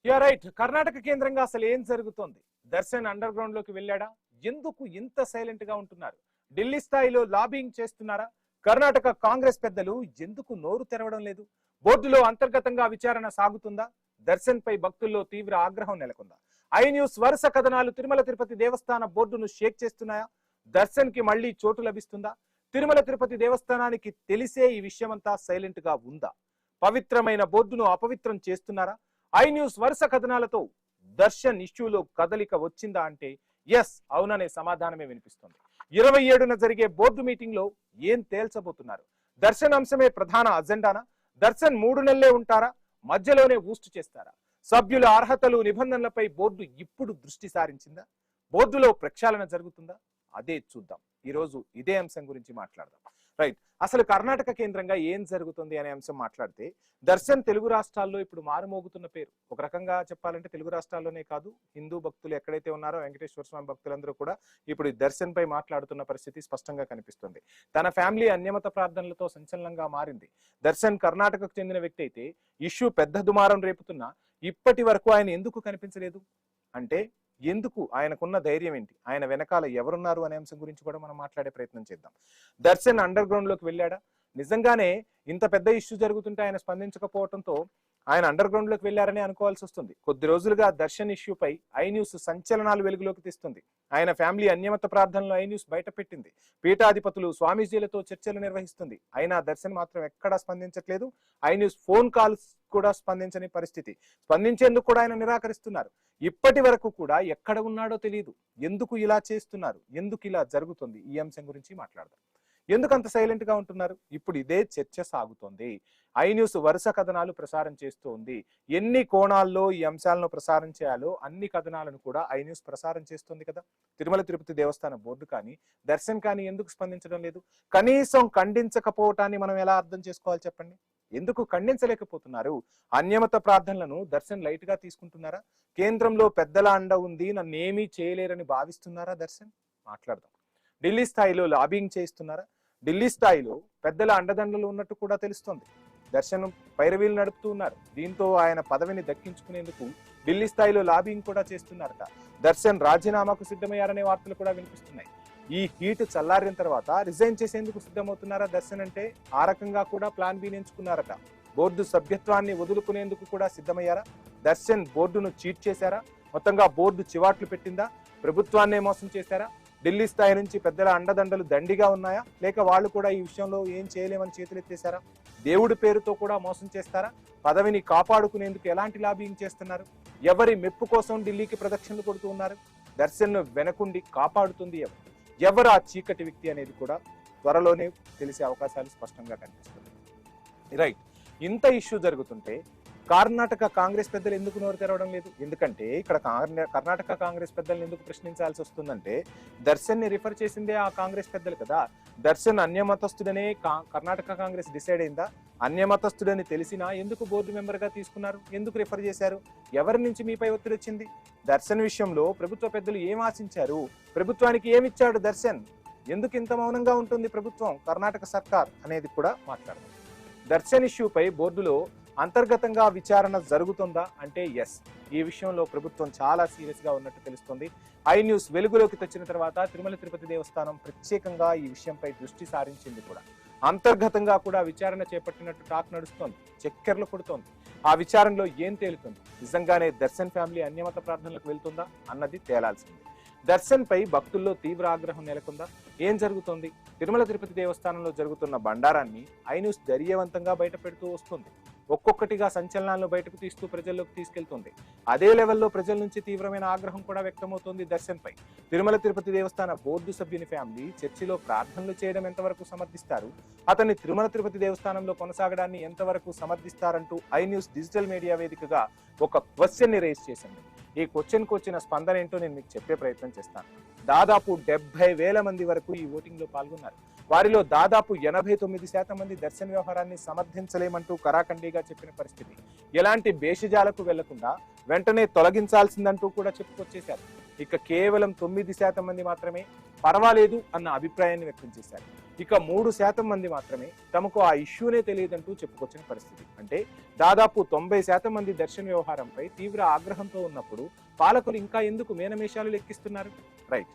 Right. Karnataka కేంద్రంగా అసలు ఏం జరుగుతోంది? దర్శన్ అండర్ గ్రౌండ్ లోకి వెళ్ళాడా? ఎందుకు ఇంత సైలెంట్ గా ఉంటున్నారు? ఢిల్లీ స్థాయిలో లాబింగ్ చేస్తున్నారా? కర్ణాటక కాంగ్రెస్ పెద్దలు ఎందుకు నోరు తెరవడం లేదు? బోర్డులో అంతర్గతంగా విచారణ సాగుతుందా? దర్శన్ పై భక్తుల్లో తీవ్ర ఆగ్రహం నెలకొందా? ఐ న్యూస్ వరుస కథనాలు తిరుమల తిరుపతి దేవస్థాన బోర్డును షేక్ చేస్తున్నాయా? దర్శన్ కి మళ్లీ చోటు లభిస్తుందా? తిరుమల తిరుపతి దేవస్థానానికి తెలిసే ఈ విషయమంతా సైలెంట్ గా ఉందా? పవిత్రమైన బోర్డును అపవిత్రం చేస్తున్నారా? ఐ న్యూస్ వరుస కథనాలతో దర్శన్ ఇష్యూలో కదలిక వచ్చిందా అంటే ఎస్, అవుననే సమాధానమే వినిపిస్తుంది. 27న జరిగే బోర్డు మీటింగ్ లో ఏం తేల్చబోతున్నారు? దర్శన్ అంశమే ప్రధాన అజెండానా? దర్శన్ 3 నెలలే ఉంటారా? మధ్యలోనే ఊస్ట్ చేస్తారా? సభ్యుల అర్హతలు నిబంధనలపై బోర్డు ఇప్పుడు దృష్టి సారించిందా? బోర్డులో ప్రక్షాళన జరుగుతుందా? అదే చూద్దాం. ఈరోజు ఇదే అంశం గురించి మాట్లాడదాం. రైట్. అసలు కర్ణాటక కేంద్రంగా ఏం జరుగుతుంది అనే అంశం మాట్లాడితే, దర్శన్ తెలుగు రాష్ట్రాల్లో ఇప్పుడు మారుమోగుతున్న పేరు. ఒక రకంగా చెప్పాలంటే తెలుగు రాష్ట్రాల్లోనే కాదు, హిందూ భక్తులు ఎక్కడైతే ఉన్నారో వెంకటేశ్వర స్వామి భక్తులందరూ కూడా ఇప్పుడు ఈ దర్శన్ పై మాట్లాడుతున్న పరిస్థితి స్పష్టంగా కనిపిస్తుంది. తన ఫ్యామిలీ అన్యమత ప్రార్థనలతో సంచలనంగా మారింది. దర్శన్ కర్ణాటకకు చెందిన వ్యక్తి అయితే ఇష్యూ పెద్ద దుమారం రేపుతున్నా ఇప్పటి వరకు ఆయన ఎందుకు కనిపించలేదు అంటే, ఎందుకు, ఆయనకున్న ధైర్యం ఏంటి, ఆయన వెనకాల ఎవరున్నారు అనే అంశం గురించి కూడా మనం మాట్లాడే ప్రయత్నం చేద్దాం. దర్శన్ అండర్ గ్రౌండ్ లోకి వెళ్ళాడా? నిజంగానే ఇంత పెద్ద ఇష్యూ జరుగుతుంటే ఆయన స్పందించకపోవడంతో ఆయన అండర్ గ్రౌండ్ లోకి వెళ్లారని అనుకోవాల్సి వస్తుంది. కొద్ది రోజులుగా దర్శన్ ఇష్యూపై ఐ న్యూస్ సంచలనాలు వెలుగులోకి తెస్తుంది. ఆయన ఫ్యామిలీ అన్యమత ప్రార్థనలో ఐ న్యూస్ బయటపెట్టింది. పీఠాధిపతులు, స్వామీజీలతో చర్చలు నిర్వహిస్తుంది. అయినా దర్శన్ మాత్రం ఎక్కడా స్పందించట్లేదు. ఐ న్యూస్ ఫోన్ కాల్స్ కూడా స్పందించని పరిస్థితి. స్పందించేందుకు కూడా ఆయన నిరాకరిస్తున్నారు. ఇప్పటి వరకు కూడా ఎక్కడ ఉన్నాడో తెలియదు. ఎందుకు ఇలా చేస్తున్నారు, ఎందుకు ఇలా జరుగుతుంది, ఈ అంశం గురించి మాట్లాడదాం. ఎందుకు అంత సైలెంట్ గా ఉంటున్నారు? ఇప్పుడు ఇదే చర్చ సాగుతోంది. ఐ న్యూస్ వరుస కథనాలు ప్రసారం చేస్తూ ఉంది. ఎన్ని కోణాల్లో ఈ అంశాలను ప్రసారం చేయాలో అన్ని కథనాలను కూడా ఐ న్యూస్ ప్రసారం చేస్తుంది కదా. తిరుమల తిరుపతి దేవస్థాన బోర్డు కానీ దర్శన్ కానీ ఎందుకు స్పందించడం లేదు? కనీసం ఖండించకపోవటాన్ని మనం ఎలా అర్థం చేసుకోవాలి చెప్పండి? ఎందుకు ఖండించలేకపోతున్నారు? అన్యమత ప్రార్థనలను దర్శన్ లైట్ గా తీసుకుంటున్నారా? కేంద్రంలో పెద్దల అండ ఉంది, నన్నేమీ చేయలేరని భావిస్తున్నారా దర్శన్? మాట్లాడదాం. ఢిల్లీ స్థాయిలో లాబింగ్ చేయిస్తున్నారా? ఢిల్లీ స్థాయిలో పెద్దల అండదండలు ఉన్నట్టు కూడా తెలుస్తోంది. దర్శనం పైరవీలు నడుపుతూ ఉన్నారు. దీంతో ఆయన పదవిని దక్కించుకునేందుకు ఢిల్లీ స్థాయిలో లాబింగ్ కూడా చేస్తున్నారట. దర్శన్ రాజీనామాకు సిద్ధమయ్యారనే వార్తలు కూడా వినిపిస్తున్నాయి. ఈ హీట్ చల్లారిన తర్వాత రిజైన్ చేసేందుకు సిద్ధమవుతున్నారా దర్శన్ అంటే? ఆ రకంగా కూడా ప్లాన్ బి ఎంచుకున్నారట. బోర్డు సభ్యత్వాన్ని వదులుకునేందుకు కూడా సిద్ధమయ్యారా? దర్శన్ బోర్డును చీట్ చేశారా? మొత్తంగా బోర్డు చివాట్లు పెట్టిందా? ప్రభుత్వాన్నే మోసం చేశారా? ఢిల్లీ స్థాయి నుంచి పెద్దల అండదండలు దండిగా ఉన్నాయా? లేక వాళ్ళు కూడా ఈ విషయంలో ఏం చేయలేమని చేతులెత్తేశారా? దేవుడి పేరుతో కూడా మోసం చేస్తారా? పదవిని కాపాడుకునేందుకు ఎలాంటి లాబింగ్ చేస్తున్నారు? ఎవరి మెప్పు కోసం ఢిల్లీకి ప్రదక్షిణలు కొడుతూ ఉన్నారు? దర్శన్ను వెనకుండి కాపాడుతుంది ఎవరు? ఎవరు ఆ చీకటి వ్యక్తి అనేది కూడా త్వరలోనే తెలిసే అవకాశాలు స్పష్టంగా కనిపిస్తుంది. రైట్. ఇంత ఇష్యూ జరుగుతుంటే కర్ణాటక కాంగ్రెస్ పెద్దలు ఎందుకు నోరు తెరవడం లేదు? ఎందుకంటే ఇక్కడ కర్ణాటక కాంగ్రెస్ పెద్దలను ఎందుకు ప్రశ్నించాల్సి వస్తుందంటే, దర్శన్ ని రిఫర్ చేసిందే ఆ కాంగ్రెస్ పెద్దలు కదా. దర్శన్ అన్యమతస్తుడనే కర్ణాటక కాంగ్రెస్ డిసైడ్ అయిందా? అన్యమతస్తుడని తెలిసినా ఎందుకు బోర్డు మెంబర్ గా తీసుకున్నారు? ఎందుకు రిఫర్ చేశారు? ఎవరి నుంచి మీపై ఒత్తిడి వచ్చింది? దర్శన్ విషయంలో ప్రభుత్వ పెద్దలు ఏం ఆశించారు? ప్రభుత్వానికి ఏమిచ్చాడు దర్శన్? ఎందుకు ఇంత మౌనంగా ఉంటుంది ప్రభుత్వం, కర్ణాటక సర్కార్ అనేది కూడా మాట్లాడదాం. దర్శన్ ఇష్యూపై బోర్డులో అంతర్గతంగా విచారణ జరుగుతుందా అంటే ఎస్, ఈ విషయంలో ప్రభుత్వం చాలా సీరియస్ గా ఉన్నట్టు తెలుస్తుంది. ఐ న్యూస్ వెలుగులోకి తెచ్చిన తర్వాత తిరుమల తిరుపతి దేవస్థానం ప్రత్యేకంగా ఈ విషయంపై దృష్టి సారించింది కూడా. అంతర్గతంగా కూడా విచారణ చేపట్టినట్టు టాక్ నడుస్తోంది, చక్కెర్లు కొడుతోంది. ఆ విచారణలో ఏం తేలుతుంది? నిజంగానే దర్శన్ ఫ్యామిలీ అన్యమత ప్రార్థనలకు వెళ్తుందా అన్నది తేలాల్సింది. దర్శన్ పై భక్తుల్లో తీవ్ర ఆగ్రహం నెలకొందా? ఏం జరుగుతోంది? తిరుమల తిరుపతి దేవస్థానంలో జరుగుతున్న బండారాన్ని ఐ న్యూస్ ధైర్యవంతంగా బయట పెడుతూ వస్తుంది. ఒక్కొక్కటిగా సంచలనాలను బయటకు తీస్తూ ప్రజల్లోకి తీసుకెళ్తుంది. అదే లెవెల్లో ప్రజల నుంచి తీవ్రమైన ఆగ్రహం కూడా వ్యక్తమవుతోంది దర్శన్ పై. తిరుమల తిరుపతి దేవస్థాన బోర్డు సభ్యుని ఫ్యామిలీ చర్చిలో ప్రార్థనలు చేయడం ఎంతవరకు సమర్థిస్తారు? అతన్ని తిరుమల తిరుపతి దేవస్థానంలో కొనసాగడాన్ని ఎంతవరకు సమర్థిస్తారంటూ ఐ న్యూస్ డిజిటల్ మీడియా వేదికగా ఒక క్వశ్చన్ ని రేస్ చేసింది. ఈ క్వశ్చన్ కు వచ్చిన స్పందన ఏంటో నేను మీకు చెప్పే ప్రయత్నం చేస్తాను. దాదాపు 70,000 మంది వరకు ఈ ఓటింగ్ లో పాల్గొన్నారు. వారిలో దాదాపు 89% మంది దర్శన్ వ్యవహారాన్ని సమర్థించలేమంటూ కరాఖండిగా చెప్పిన పరిస్థితి. ఎలాంటి భేషజాలకు వెళ్లకుండా వెంటనే తొలగించాల్సిందంటూ కూడా చెప్పుకొచ్చేశారు. ఇక కేవలం 9% మంది మాత్రమే పర్వాలేదు అన్న అభిప్రాయాన్ని వ్యక్తం చేశారు. ఇక 3% మంది మాత్రమే తమకు ఆ ఇష్యూనే తెలియదంటూ చెప్పుకొచ్చిన పరిస్థితి. అంటే దాదాపు 90% మంది దర్శన్ వ్యవహారంపై తీవ్ర ఆగ్రహంతో ఉన్నప్పుడు పాలకులు ఇంకా ఎందుకు మేనమేషాలు లెక్కిస్తున్నారు? రైట్.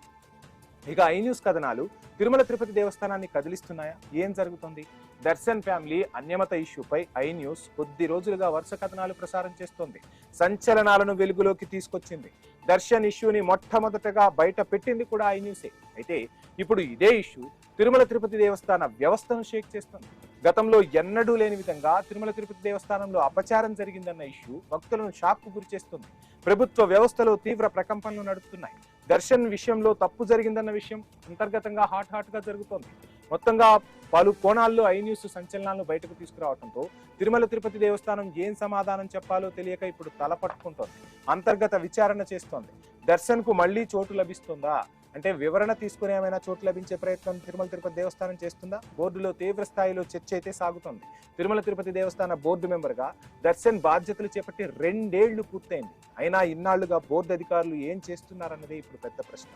ఇక ఐ న్యూస్ కథనాలు తిరుమల తిరుపతి దేవస్థానాన్ని కదిలిస్తున్నాయా? ఏం జరుగుతుంది? దర్శన్ ఫ్యామిలీ అన్యమత ఇష్యూపై ఐ న్యూస్ కొద్ది రోజులుగా వరుస కథనాలు ప్రసారం చేస్తోంది. సంచలనాలను వెలుగులోకి తీసుకొచ్చింది. దర్శన్ ఇష్యూని మొట్టమొదటగా బయట పెట్టింది కూడా ఐ న్యూసే. అయితే ఇప్పుడు ఇదే ఇష్యూ తిరుమల తిరుపతి దేవస్థాన వ్యవస్థను షేక్ చేస్తుంది. గతంలో ఎన్నడూ లేని విధంగా తిరుమల తిరుపతి దేవస్థానంలో అపచారం జరిగిందన్న ఇష్యూ భక్తులను షాక్కు గురి చేస్తుంది. ప్రభుత్వ వ్యవస్థలో తీవ్ర ప్రకంపనలు నడుస్తున్నాయి. దర్శన్ విషయంలో తప్పు జరిగిందన్న విషయం అంతర్గతంగా హాట్ గా జరుగుతోంది. మొత్తంగా పలు కోణాల్లో ఐ న్యూస్ సంచలనాలను బయటకు తీసుకురావడంతో తిరుమల తిరుపతి దేవస్థానం ఏం సమాధానం చెప్పాలో తెలియక ఇప్పుడు తల పట్టుకుంటోంది. అంతర్గత విచారణ చేస్తోంది. దర్శన్ కు మళ్లీ చోటు లభిస్తుందా అంటే వివరణ తీసుకుని ఏమైనా చోటు లభించే ప్రయత్నం తిరుమల తిరుపతి దేవస్థానం చేస్తుందా? బోర్డులో తీవ్ర స్థాయిలో చర్చ అయితే సాగుతోంది. తిరుమల తిరుపతి దేవస్థాన బోర్డు మెంబర్ గా దర్శన్ బాధ్యతలు చేపట్టి 2 ఏళ్లు పూర్తయింది. అయినా ఇన్నాళ్లుగా బోర్డు అధికారులు ఏం చేస్తున్నారన్నదే ఇప్పుడు పెద్ద ప్రశ్న.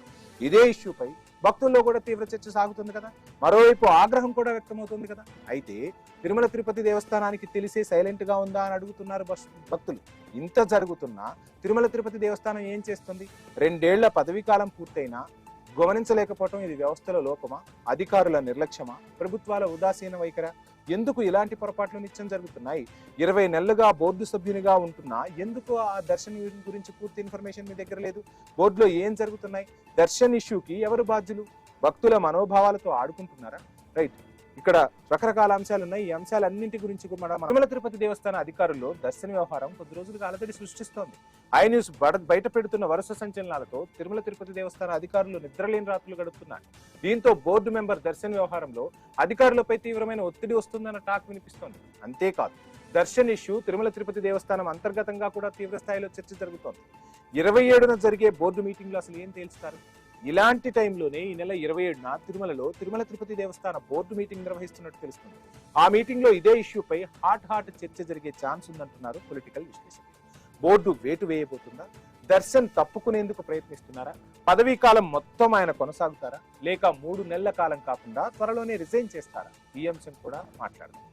ఇదే ఇష్యూపై భక్తుల్లో కూడా తీవ్ర చర్చ సాగుతుంది కదా. మరోవైపు ఆగ్రహం కూడా వ్యక్తమవుతుంది కదా. అయితే తిరుమల తిరుపతి దేవస్థానానికి తెలిసే సైలెంట్ గా ఉందా అని అడుగుతున్నారు భక్తులు. ఇంత జరుగుతున్నా తిరుమల తిరుపతి దేవస్థానం ఏం చేస్తుంది? 2 ఏళ్ల పదవీ కాలం పూర్తయినా గమనించలేకపోవటం ఇది వ్యవస్థలో లోపమా, అధికారుల నిర్లక్ష్యమా, ప్రభుత్వాల ఉదాసీన వైఖరా? ఎందుకు ఇలాంటి పొరపాట్లు నిత్యం జరుగుతున్నాయి? 20 నెలలుగా బోర్డు సభ్యునిగా ఉంటున్నా ఎందుకు ఆ దర్శన్ గురించి పూర్తి ఇన్ఫర్మేషన్ మీ దగ్గర లేదు? బోర్డులో ఏం జరుగుతున్నాయి? దర్శన్ ఇష్యూకి ఎవరు బాధ్యులు? భక్తుల మనోభావాలతో ఆడుకుంటున్నారా? రైట్. ఇక్కడ రకరకాల అంశాలు ఉన్నాయి. ఈ అంశాలన్నింటి గురించి కూడా తిరుమల తిరుపతి దేవస్థాన అధికారుల్లో దర్శన వ్యవహారం కొద్ది రోజులుగా అలజడి సృష్టిస్తోంది. ఐ న్యూస్ బయట పెడుతున్న వరుస సంచలనాలతో తిరుమల తిరుపతి దేవస్థాన అధికారులు నిద్రలేని రాత్రులు గడుపుతున్నారు. దీంతో బోర్డు మెంబర్ దర్శన్ వ్యవహారంలో అధికారులపై తీవ్రమైన ఒత్తిడి వస్తుందన్న టాక్ వినిపిస్తోంది. అంతేకాదు దర్శన్ ఇష్యూ తిరుమల తిరుపతి దేవస్థానం అంతర్గతంగా కూడా తీవ్ర స్థాయిలో చర్చ జరుగుతోంది. 27న జరిగే బోర్డు మీటింగ్ లో అసలు ఏం తేల్చుతారు? ఇలాంటి టైంలోనే ఈ నెల 27న తిరుమలలో తిరుమల తిరుపతి దేవస్థాన బోర్డు మీటింగ్ నిర్వహిస్తున్నట్టు తెలుస్తుంది. ఆ మీటింగ్ లో ఇదే ఇష్యూపై హాట్ చర్చ జరిగే ఛాన్స్ ఉందంటున్నారు పొలిటికల్ విశ్లేషకులు. బోర్డు వేటు వేయబోతుందా? దర్శన్ తప్పుకునేందుకు ప్రయత్నిస్తున్నారా? పదవీ కాలం మొత్తం ఆయన కొనసాగుతారా? లేక 3 నెలల కాలం కాకుండా త్వరలోనే రిజైన్ చేస్తారా? ఈ అంశం కూడా మాట్లాడదాం.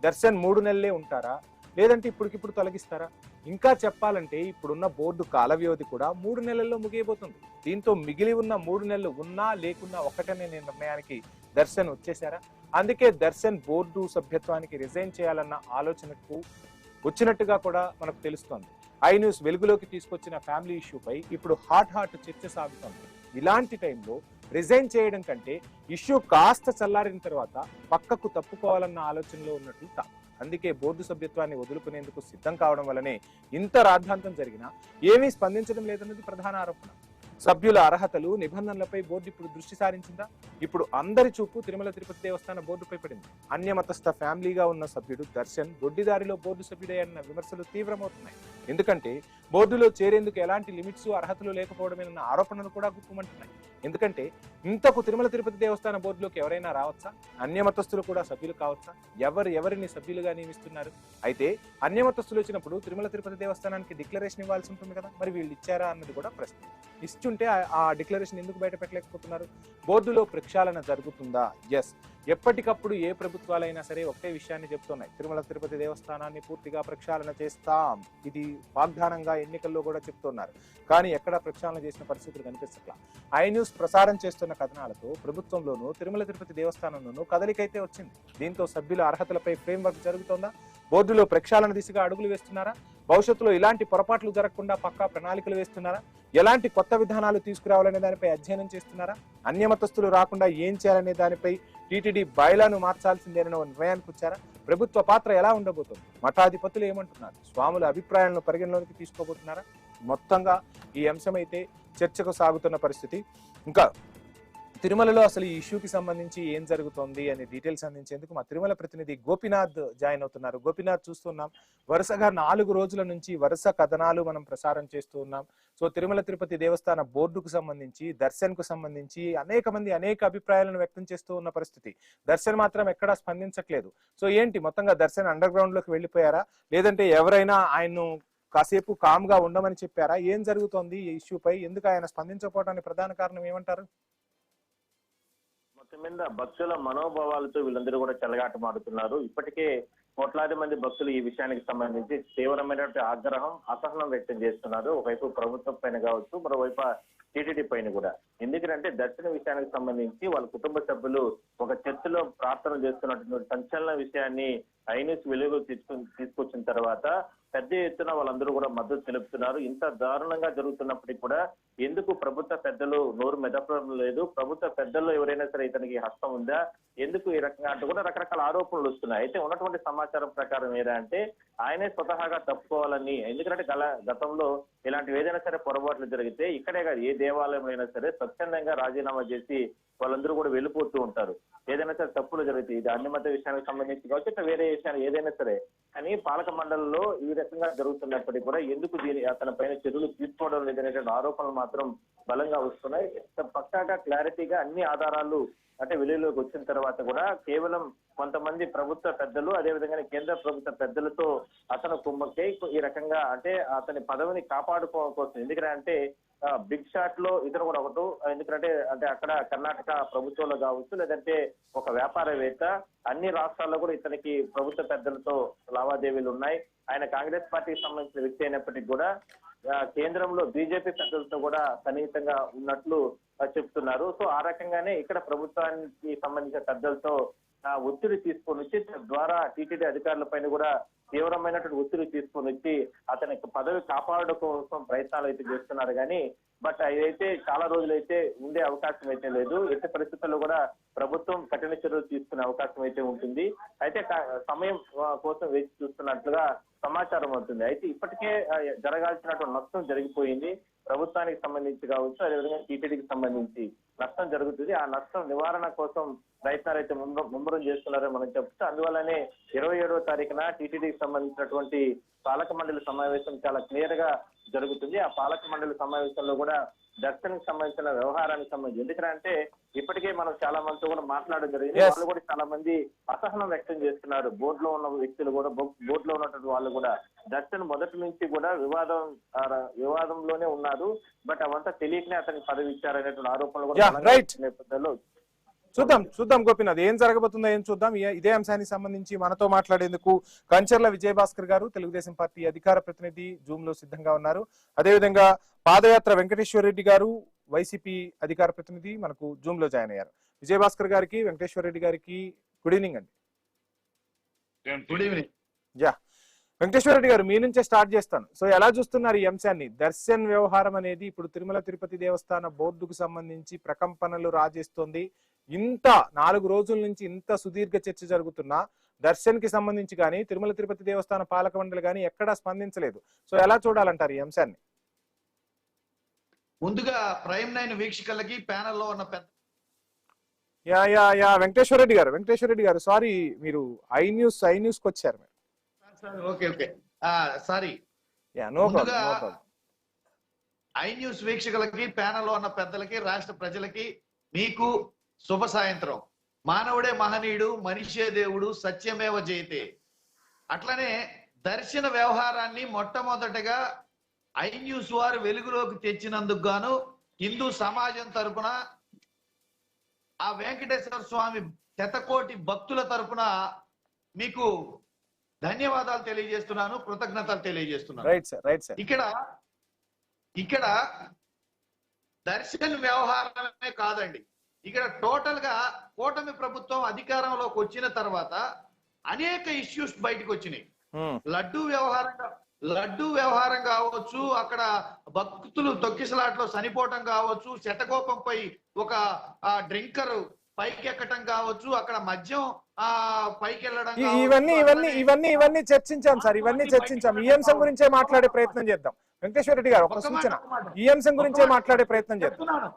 దర్శన్ 3 నెలలే ఉంటారా లేదంటే ఇప్పటికిప్పుడు తొలగిస్తారా? ఇంకా చెప్పాలంటే ఇప్పుడున్న బోర్డు కాల వ్యవధి కూడా 3 నెలల్లో ముగియబోతుంది. దీంతో మిగిలి ఉన్న 3 నెలలు ఉన్నా లేకున్నా ఒకటనే నిర్ణయానికి దర్శన్ వచ్చేశారా? అందుకే దర్శన్ బోర్డు సభ్యత్వానికి రిజైన్ చేయాలన్న ఆలోచనకు వచ్చినట్టుగా కూడా మనకు తెలుస్తోంది. ఐ న్యూస్ వెలుగులోకి తీసుకొచ్చిన ఫ్యామిలీ ఇష్యూపై ఇప్పుడు హాట్ చర్చ సాగుతోంది. ఇలాంటి టైంలో రిజైన్ చేయడం కంటే ఇష్యూ కాస్త చల్లారిన తర్వాత పక్కకు తప్పుకోవాలన్న ఆలోచనలో ఉన్నట్లు టాక్. అందుకే బోర్డు సభ్యత్వాన్ని వదులుకునేందుకు సిద్ధం కావడం వల్లనే ఇంత రాద్ధాంతం జరిగినా ఏమీ స్పందించడం లేదన్నది ప్రధాన ఆరోపణ. సభ్యుల అర్హతలు నిబంధనలపై బోర్డు ఇప్పుడు దృష్టి సారించిందా? ఇప్పుడు అందరి చూపు తిరుమల తిరుపతి దేవస్థాన బోర్డుపై పడింది. అన్యమతస్థ ఫ్యామిలీగా ఉన్న సభ్యుడు దర్శన్ దొడ్డిదారిలో బోర్డు సభ్యుడయ్యన్న విమర్శలు తీవ్రమవుతున్నాయి. ఎందుకంటే బోర్డులో చేరేందుకు ఎలాంటి లిమిట్స్ అర్హతలు లేకపోవడమేనన్న ఆరోపణలు కూడా గుప్పమంటున్నాయి. ఎందుకంటే ఇంతకు తిరుమల తిరుపతి దేవస్థాన బోర్డులోకి ఎవరైనా రావచ్చా? అన్యమతస్థులు కూడా సభ్యులు కావచ్చా? ఎవరిని సభ్యులుగా నియమిస్తున్నారు? అయితే అన్యమతస్థులు వచ్చినప్పుడు తిరుమల తిరుపతి దేవస్థానానికి డిక్లరేషన్ ఇవ్వాల్సి ఉంటుంది కదా, మరి వీళ్ళు ఇచ్చారా అన్నది కూడా ప్రశ్న. ఇస్తుంటే ఆ డిక్లరేషన్ ఎందుకు బయట పెట్టలేకపోతున్నారు? బోర్డులో ప్రక్షాళన జరుగుతుందా? ఎస్. ఎప్పటికప్పుడు ఏ ప్రభుత్వాలైనా సరే ఒకటే విషయాన్ని చెప్తున్నాయి, తిరుమల తిరుపతి దేవస్థానాన్ని పూర్తిగా ప్రక్షాళన చేస్తాం. ఇది వాగ్దానంగా ఎన్నికల్లో కూడా చెప్తున్నారు. కానీ ఎక్కడా ప్రక్షాళన చేసిన పరిస్థితులు కనిపించట్లా. ఐ న్యూస్ ప్రసారం చేస్తున్న కథనాలతో ప్రభుత్వంలోనూ తిరుమల తిరుపతి దేవస్థానంలోనూ కదలికైతే వచ్చింది. దీంతో సభ్యుల అర్హతలపై ఫ్రేమ్వర్క్ జరుగుతోందా? బోర్డులో ప్రక్షాళన దిశగా అడుగులు వేస్తున్నారా? భవిష్యత్తులో ఇలాంటి పొరపాట్లు జరగకుండా పక్కా ప్రణాళికలు వేస్తున్నారా? ఎలాంటి కొత్త విధానాలు తీసుకురావాలనే దానిపై అధ్యయనం చేస్తున్నారా? అన్యమతస్థులు రాకుండా ఏం చేయాలనే దానిపై టీటీడీ బైలాను మార్చాల్సిందేనో నిర్ణయానికి వచ్చారా? ప్రభుత్వ పాత్ర ఎలా ఉండబోతుంది? మఠాధిపతులు ఏమంటున్నారు? స్వాముల అభిప్రాయాలను పరిగణలోకి తీసుకోబోతున్నారా? మొత్తంగా ఈ అంశం అయితే చర్చకు సాగుతున్న పరిస్థితి. ఇంకా తిరుమలలో అసలు ఈ ఇష్యూకి సంబంధించి ఏం జరుగుతోంది అనే డీటెయిల్స్ అందించేందుకు మా తిరుమల ప్రతినిధి గోపీనాథ్ జాయిన్ అవుతున్నారు. గోపీనాథ్, చూస్తున్నాం వరుసగా 4 రోజుల నుంచి వరుస కథనాలు మనం ప్రసారం చేస్తూ ఉన్నాం. సో తిరుమల తిరుపతి దేవస్థాన బోర్డుకు సంబంధించి, దర్శన్ కు సంబంధించి అనేక మంది అనేక అభిప్రాయాలను వ్యక్తం చేస్తూ ఉన్న పరిస్థితి. దర్శన్ మాత్రం ఎక్కడా స్పందించట్లేదు. సో ఏంటి మొత్తంగా దర్శన్ అండర్ గ్రౌండ్ లోకి వెళ్ళిపోయారా, లేదంటే ఎవరైనా ఆయన్ను కాసేపు కామ్ గా ఉండమని చెప్పారా? ఏం జరుగుతోంది ఈ ఇష్యూపై? ఎందుకు ఆయన స్పందించకపోవడానికి ప్రధాన కారణం ఏమంటారు? మొత్తం మీద భక్తుల మనోభావాలతో వీళ్ళందరూ కూడా చెలగాటమాడుతున్నారు. ఇప్పటికే కోట్లాది మంది భక్తులు ఈ విషయానికి సంబంధించి తీవ్రమైనటువంటి ఆగ్రహం, అసహనం వ్యక్తం చేస్తున్నారు. ఒకవైపు ప్రభుత్వం పైన కావచ్చు, మరోవైపు టీటీడీ పైన కూడా. ఎందుకంటే దర్శన విషయానికి సంబంధించి వాళ్ళ కుటుంబ సభ్యులు ఒక చర్చిలో ప్రార్థన చేస్తున్నటువంటి సంచలన విషయాన్ని ఐన్యూస్ వెలుగు తీసుకొచ్చిన తర్వాత పెద్ద ఎత్తున వాళ్ళందరూ కూడా మద్దతు తెలుపుతున్నారు. ఇంత దారుణంగా జరుగుతున్నప్పటికీ కూడా ఎందుకు ప్రభుత్వ పెద్దలు నోరు మెదపడం లేదు? ప్రభుత్వ పెద్దల్లో ఎవరైనా సరే ఇతనికి హస్తం ఉందా? ఎందుకు ఈ రకంగా అంటూ కూడా రకరకాల ఆరోపణలు వస్తున్నాయి. అయితే ఉన్నటువంటి సమాచారం ప్రకారం ఏదంటే ఆయనే స్వతహాగా తప్పుకోవాలని, ఎందుకంటే గతంలో ఇలాంటివి ఏదైనా సరే పొరపాట్లు జరిగితే ఇక్కడే కాదు ఏ దేవాలయం అయినా సరే స్వచ్ఛందంగా రాజీనామా చేసి వాళ్ళందరూ కూడా వెళ్ళిపోతూ ఉంటారు. ఏదైనా సరే తప్పులు జరుగుతాయి, ఇది అన్ని మత విషయానికి సంబంధించి కావచ్చు, ఇట్లా వేరే విషయాలు ఏదైనా సరే. కానీ పాలక మండలిలో ఈ రకంగా జరుగుతున్నప్పటికీ కూడా ఎందుకు అతని పైన చర్యలు తీసుకోవడం లేదనేటువంటి ఆరోపణలు మాత్రం బలంగా వస్తున్నాయి. పక్కాగా క్లారిటీగా అన్ని ఆధారాలు అంటే వెలుగులోకి వచ్చిన తర్వాత కూడా కేవలం కొంతమంది ప్రభుత్వ పెద్దలు, అదేవిధంగా కేంద్ర ప్రభుత్వ పెద్దలతో అతను కుమ్మక్కై ఈ రకంగా అంటే అతని పదవిని కాపాడుకోవడం కోసం. ఎందుకంటే బిగ్ షాట్ లో ఇతను కూడా ఒకటి, ఎందుకంటే అంటే అక్కడ కర్ణాటక ప్రభుత్వంలో కావచ్చు, లేదంటే ఒక వ్యాపారవేత్త, అన్ని రాష్ట్రాల్లో కూడా ఇతనికి ప్రభుత్వ పెద్దలతో లావాదేవీలు ఉన్నాయి. ఆయన కాంగ్రెస్ పార్టీకి సంబంధించిన వ్యక్తి అయినప్పటికీ కూడా కేంద్రంలో బీజేపీ పెద్దలతో కూడా సన్నిహితంగా ఉన్నట్లు చెప్తున్నారు. సో ఆ రకంగానే ఇక్కడ ప్రభుత్వానికి సంబంధించిన పెద్దలతో ఒత్తిడి తీసుకొని వచ్చి ద్వారా టీటీడీ అధికారుల పైన కూడా తీవ్రమైనటువంటి ఒత్తిడి తీసుకొని వచ్చి అతని పదవి కాపాడడం కోసం ప్రయత్నాలు అయితే చేస్తున్నారు. కానీ బట్ అదైతే చాలా రోజులైతే ఉండే అవకాశం అయితే లేదు. ఎట్టి పరిస్థితుల్లో కూడా ప్రభుత్వం కఠిన చర్యలు తీసుకునే అవకాశం అయితే ఉంటుంది. అయితే సమయం కోసం వేచి చూస్తున్నట్లుగా సమాచారం అవుతుంది. అయితే ఇప్పటికే జరగాల్సినటువంటి నష్టం జరిగిపోయింది. ప్రభుత్వానికి సంబంధించి కావచ్చు, అదేవిధంగా టీటీడీకి సంబంధించి నష్టం జరుగుతుంది. ఆ నష్టం నివారణ కోసం ప్రయత్నాలు అయితే ముమ్మరం చేస్తున్నారని మనం చెప్తే, అందువల్లనే 27వ తారీఖున టీటీడీకి సంబంధించినటువంటి పాలక మండలి సమావేశం చాలా క్లియర్ గా జరుగుతుంది. ఆ పాలక మండలి సమావేశంలో కూడా దర్శనకు సంబంధించిన వ్యవహారానికి సంబంధించి, ఎందుకంటే ఇప్పటికే మనం చాలా మందితో కూడా మాట్లాడడం జరిగింది. వాళ్ళు కూడా చాలా మంది అసహనం వ్యక్తం చేస్తున్నారు. బోర్డులో ఉన్న వ్యక్తులు కూడా, బోర్డులో ఉన్నటువంటి వాళ్ళు కూడా దర్శన్ మొదటి నుంచి కూడా వివాదంలోనే ఉన్నారు. బట్ అవంతా తెలియకనే అతనికి పదవి ఇచ్చారనేటువంటి ఆరోపణలు కూడా నేపథ్యంలో చూద్దాం గోపీనాథ్, ఏం జరగబోతుందో ఏం చూద్దాం. ఇదే అంశానికి సంబంధించి మనతో మాట్లాడేందుకు కంచర్ల విజయభాస్కర్ గారు, తెలుగుదేశం పార్టీ అధికార ప్రతినిధి, జూమ్ లో సిద్ధంగా ఉన్నారు. అదేవిధంగా పాదయాత్ర వెంకటేశ్వర రెడ్డి గారు, వైసీపీ అధికార ప్రతినిధి, మనకు జూమ్ లో జాయిన్ అయ్యారు. విజయభాస్కర్ గారికి, వెంకటేశ్వర రెడ్డి గారికి గుడ్ ఈవినింగ్ అండి. Good evening. వెంకటేశ్వర రెడ్డి గారు, మీ నుంచే స్టార్ట్ చేస్తాను. సో ఎలా చూస్తున్నారు ఈ అంశాన్ని? దర్శన్ వ్యవహారం అనేది ఇప్పుడు తిరుమల తిరుపతి దేవస్థాన బోర్డుకు సంబంధించి ప్రకంపనలు రాజేస్తోంది. ఇంత 4 రోజుల నుంచి ఇంత సుదీర్ఘ చర్చ జరుగుతున్నా దర్శన్ కి సంబంధించి కానీ, తిరుమల తిరుపతి దేవస్థాన పాలక మండలి కానీ ఎక్కడా స్పందించలేదు. సో ఎలా చూడాలంటారు ఈ అంశాన్ని? ముందుగా ప్రైమ్ 9 వీక్షకులకి ప్యానెల్లో ఉన్న పెద్ద వెంకటేశ్వర రెడ్డి గారు సారీ, మీరు ఐ న్యూస్ కి వచ్చారు. Okay sorry. ఐ న్యూస్ వీక్షకులకి, ప్యానెల్లో ఉన్న పెద్దలకి, రాష్ట్ర ప్రజలకి మీకు శుభ సాయంత్రం. మానవుడే మహనీయుడు, మనిషే దేవుడు, సత్యమేవ జయతే. అట్లనే దర్శన వ్యవహారాన్ని మొట్టమొదటగా ఐ న్యూస్ వారు వెలుగులోకి తెచ్చినందుకు గాను హిందూ సమాజం తరపున, ఆ వెంకటేశ్వర స్వామి శతకోటి భక్తుల తరపున మీకు ధన్యవాదాలు తెలియజేస్తున్నాను, కృతజ్ఞతలు తెలియజేస్తున్నాను. ఇక్కడ దర్శన వ్యవహారమే కాదండి, ఇక్కడ టోటల్ గా కూటమి ప్రభుత్వం అధికారంలోకి వచ్చిన తర్వాత అనేక ఇష్యూస్ బయటకు వచ్చినాయి. లడ్డూ వ్యవహారం కావచ్చు, అక్కడ భక్తులు తొక్కిసలాట్లో చనిపోవటం కావచ్చు, శటకోపంపై ఒక డ్రింకర్ పైకి ఎక్కటం కావచ్చు, అక్కడ మద్యం పైకి వెళ్ళడం, ఇవన్నీ చర్చించాం సార్. ఇవన్నీ చర్చించాం. ఈ అంశం గురించే మాట్లాడే ప్రయత్నం చేద్దాం. వెంకటేశ్వర రెడ్డి గారు, ఒక సూచన, ఈ అంశం గురించే మాట్లాడే ప్రయత్నం చేస్తున్నాను.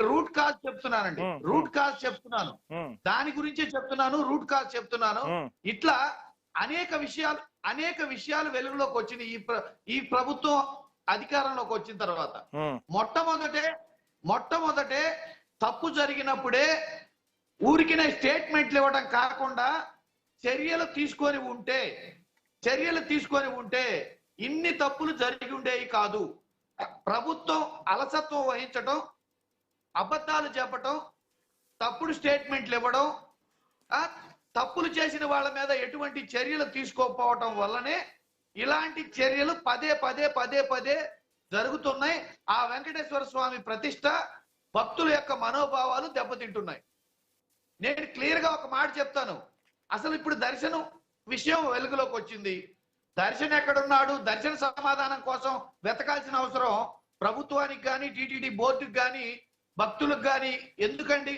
రూట్ కాజ్ చెప్తున్నానండి, రూట్ కాజ్ చెప్తున్నాను, దాని గురించే చెప్తున్నాను, రూట్ కాజ్ చెప్తున్నాను. ఇట్లా అనేక విషయాలు వెలుగులోకి వచ్చినాయి ఈ ప్రభుత్వం అధికారంలోకి వచ్చిన తర్వాత. మొట్టమొదటే తప్పు జరిగినప్పుడే ఊరికినే స్టేట్మెంట్లు ఇవ్వడం కాకుండా చర్యలు తీసుకొని ఉంటే ఇన్ని తప్పులు జరిగి ఉండేవి కాదు. ప్రభుత్వం అలసత్వం వహించడం, అబద్ధాలు చెప్పటం, తప్పుడు స్టేట్మెంట్లు ఇవ్వడం, తప్పులు చేసిన వాళ్ళ మీద ఎటువంటి చర్యలు తీసుకోకపోవటం వల్లనే ఇలాంటి చర్యలు పదే పదే పదే పదే జరుగుతున్నాయి. ఆ వెంకటేశ్వర స్వామి ప్రతిష్ట, భక్తుల యొక్క మనోభావాలు దెబ్బతింటున్నాయి. నేను క్లియర్ గా ఒక మాట చెప్తాను. అసలు ఇప్పుడు దర్శనం విషయం వెలుగులోకి వచ్చింది. దర్శన్ ఎక్కడున్నాడు? దర్శన సమాధానం కోసం వెతకాల్సిన అవసరం ప్రభుత్వానికి కానీ, టీటీడీ బోర్డుకి కానీ, భక్తులకు కానీ ఎందుకండి?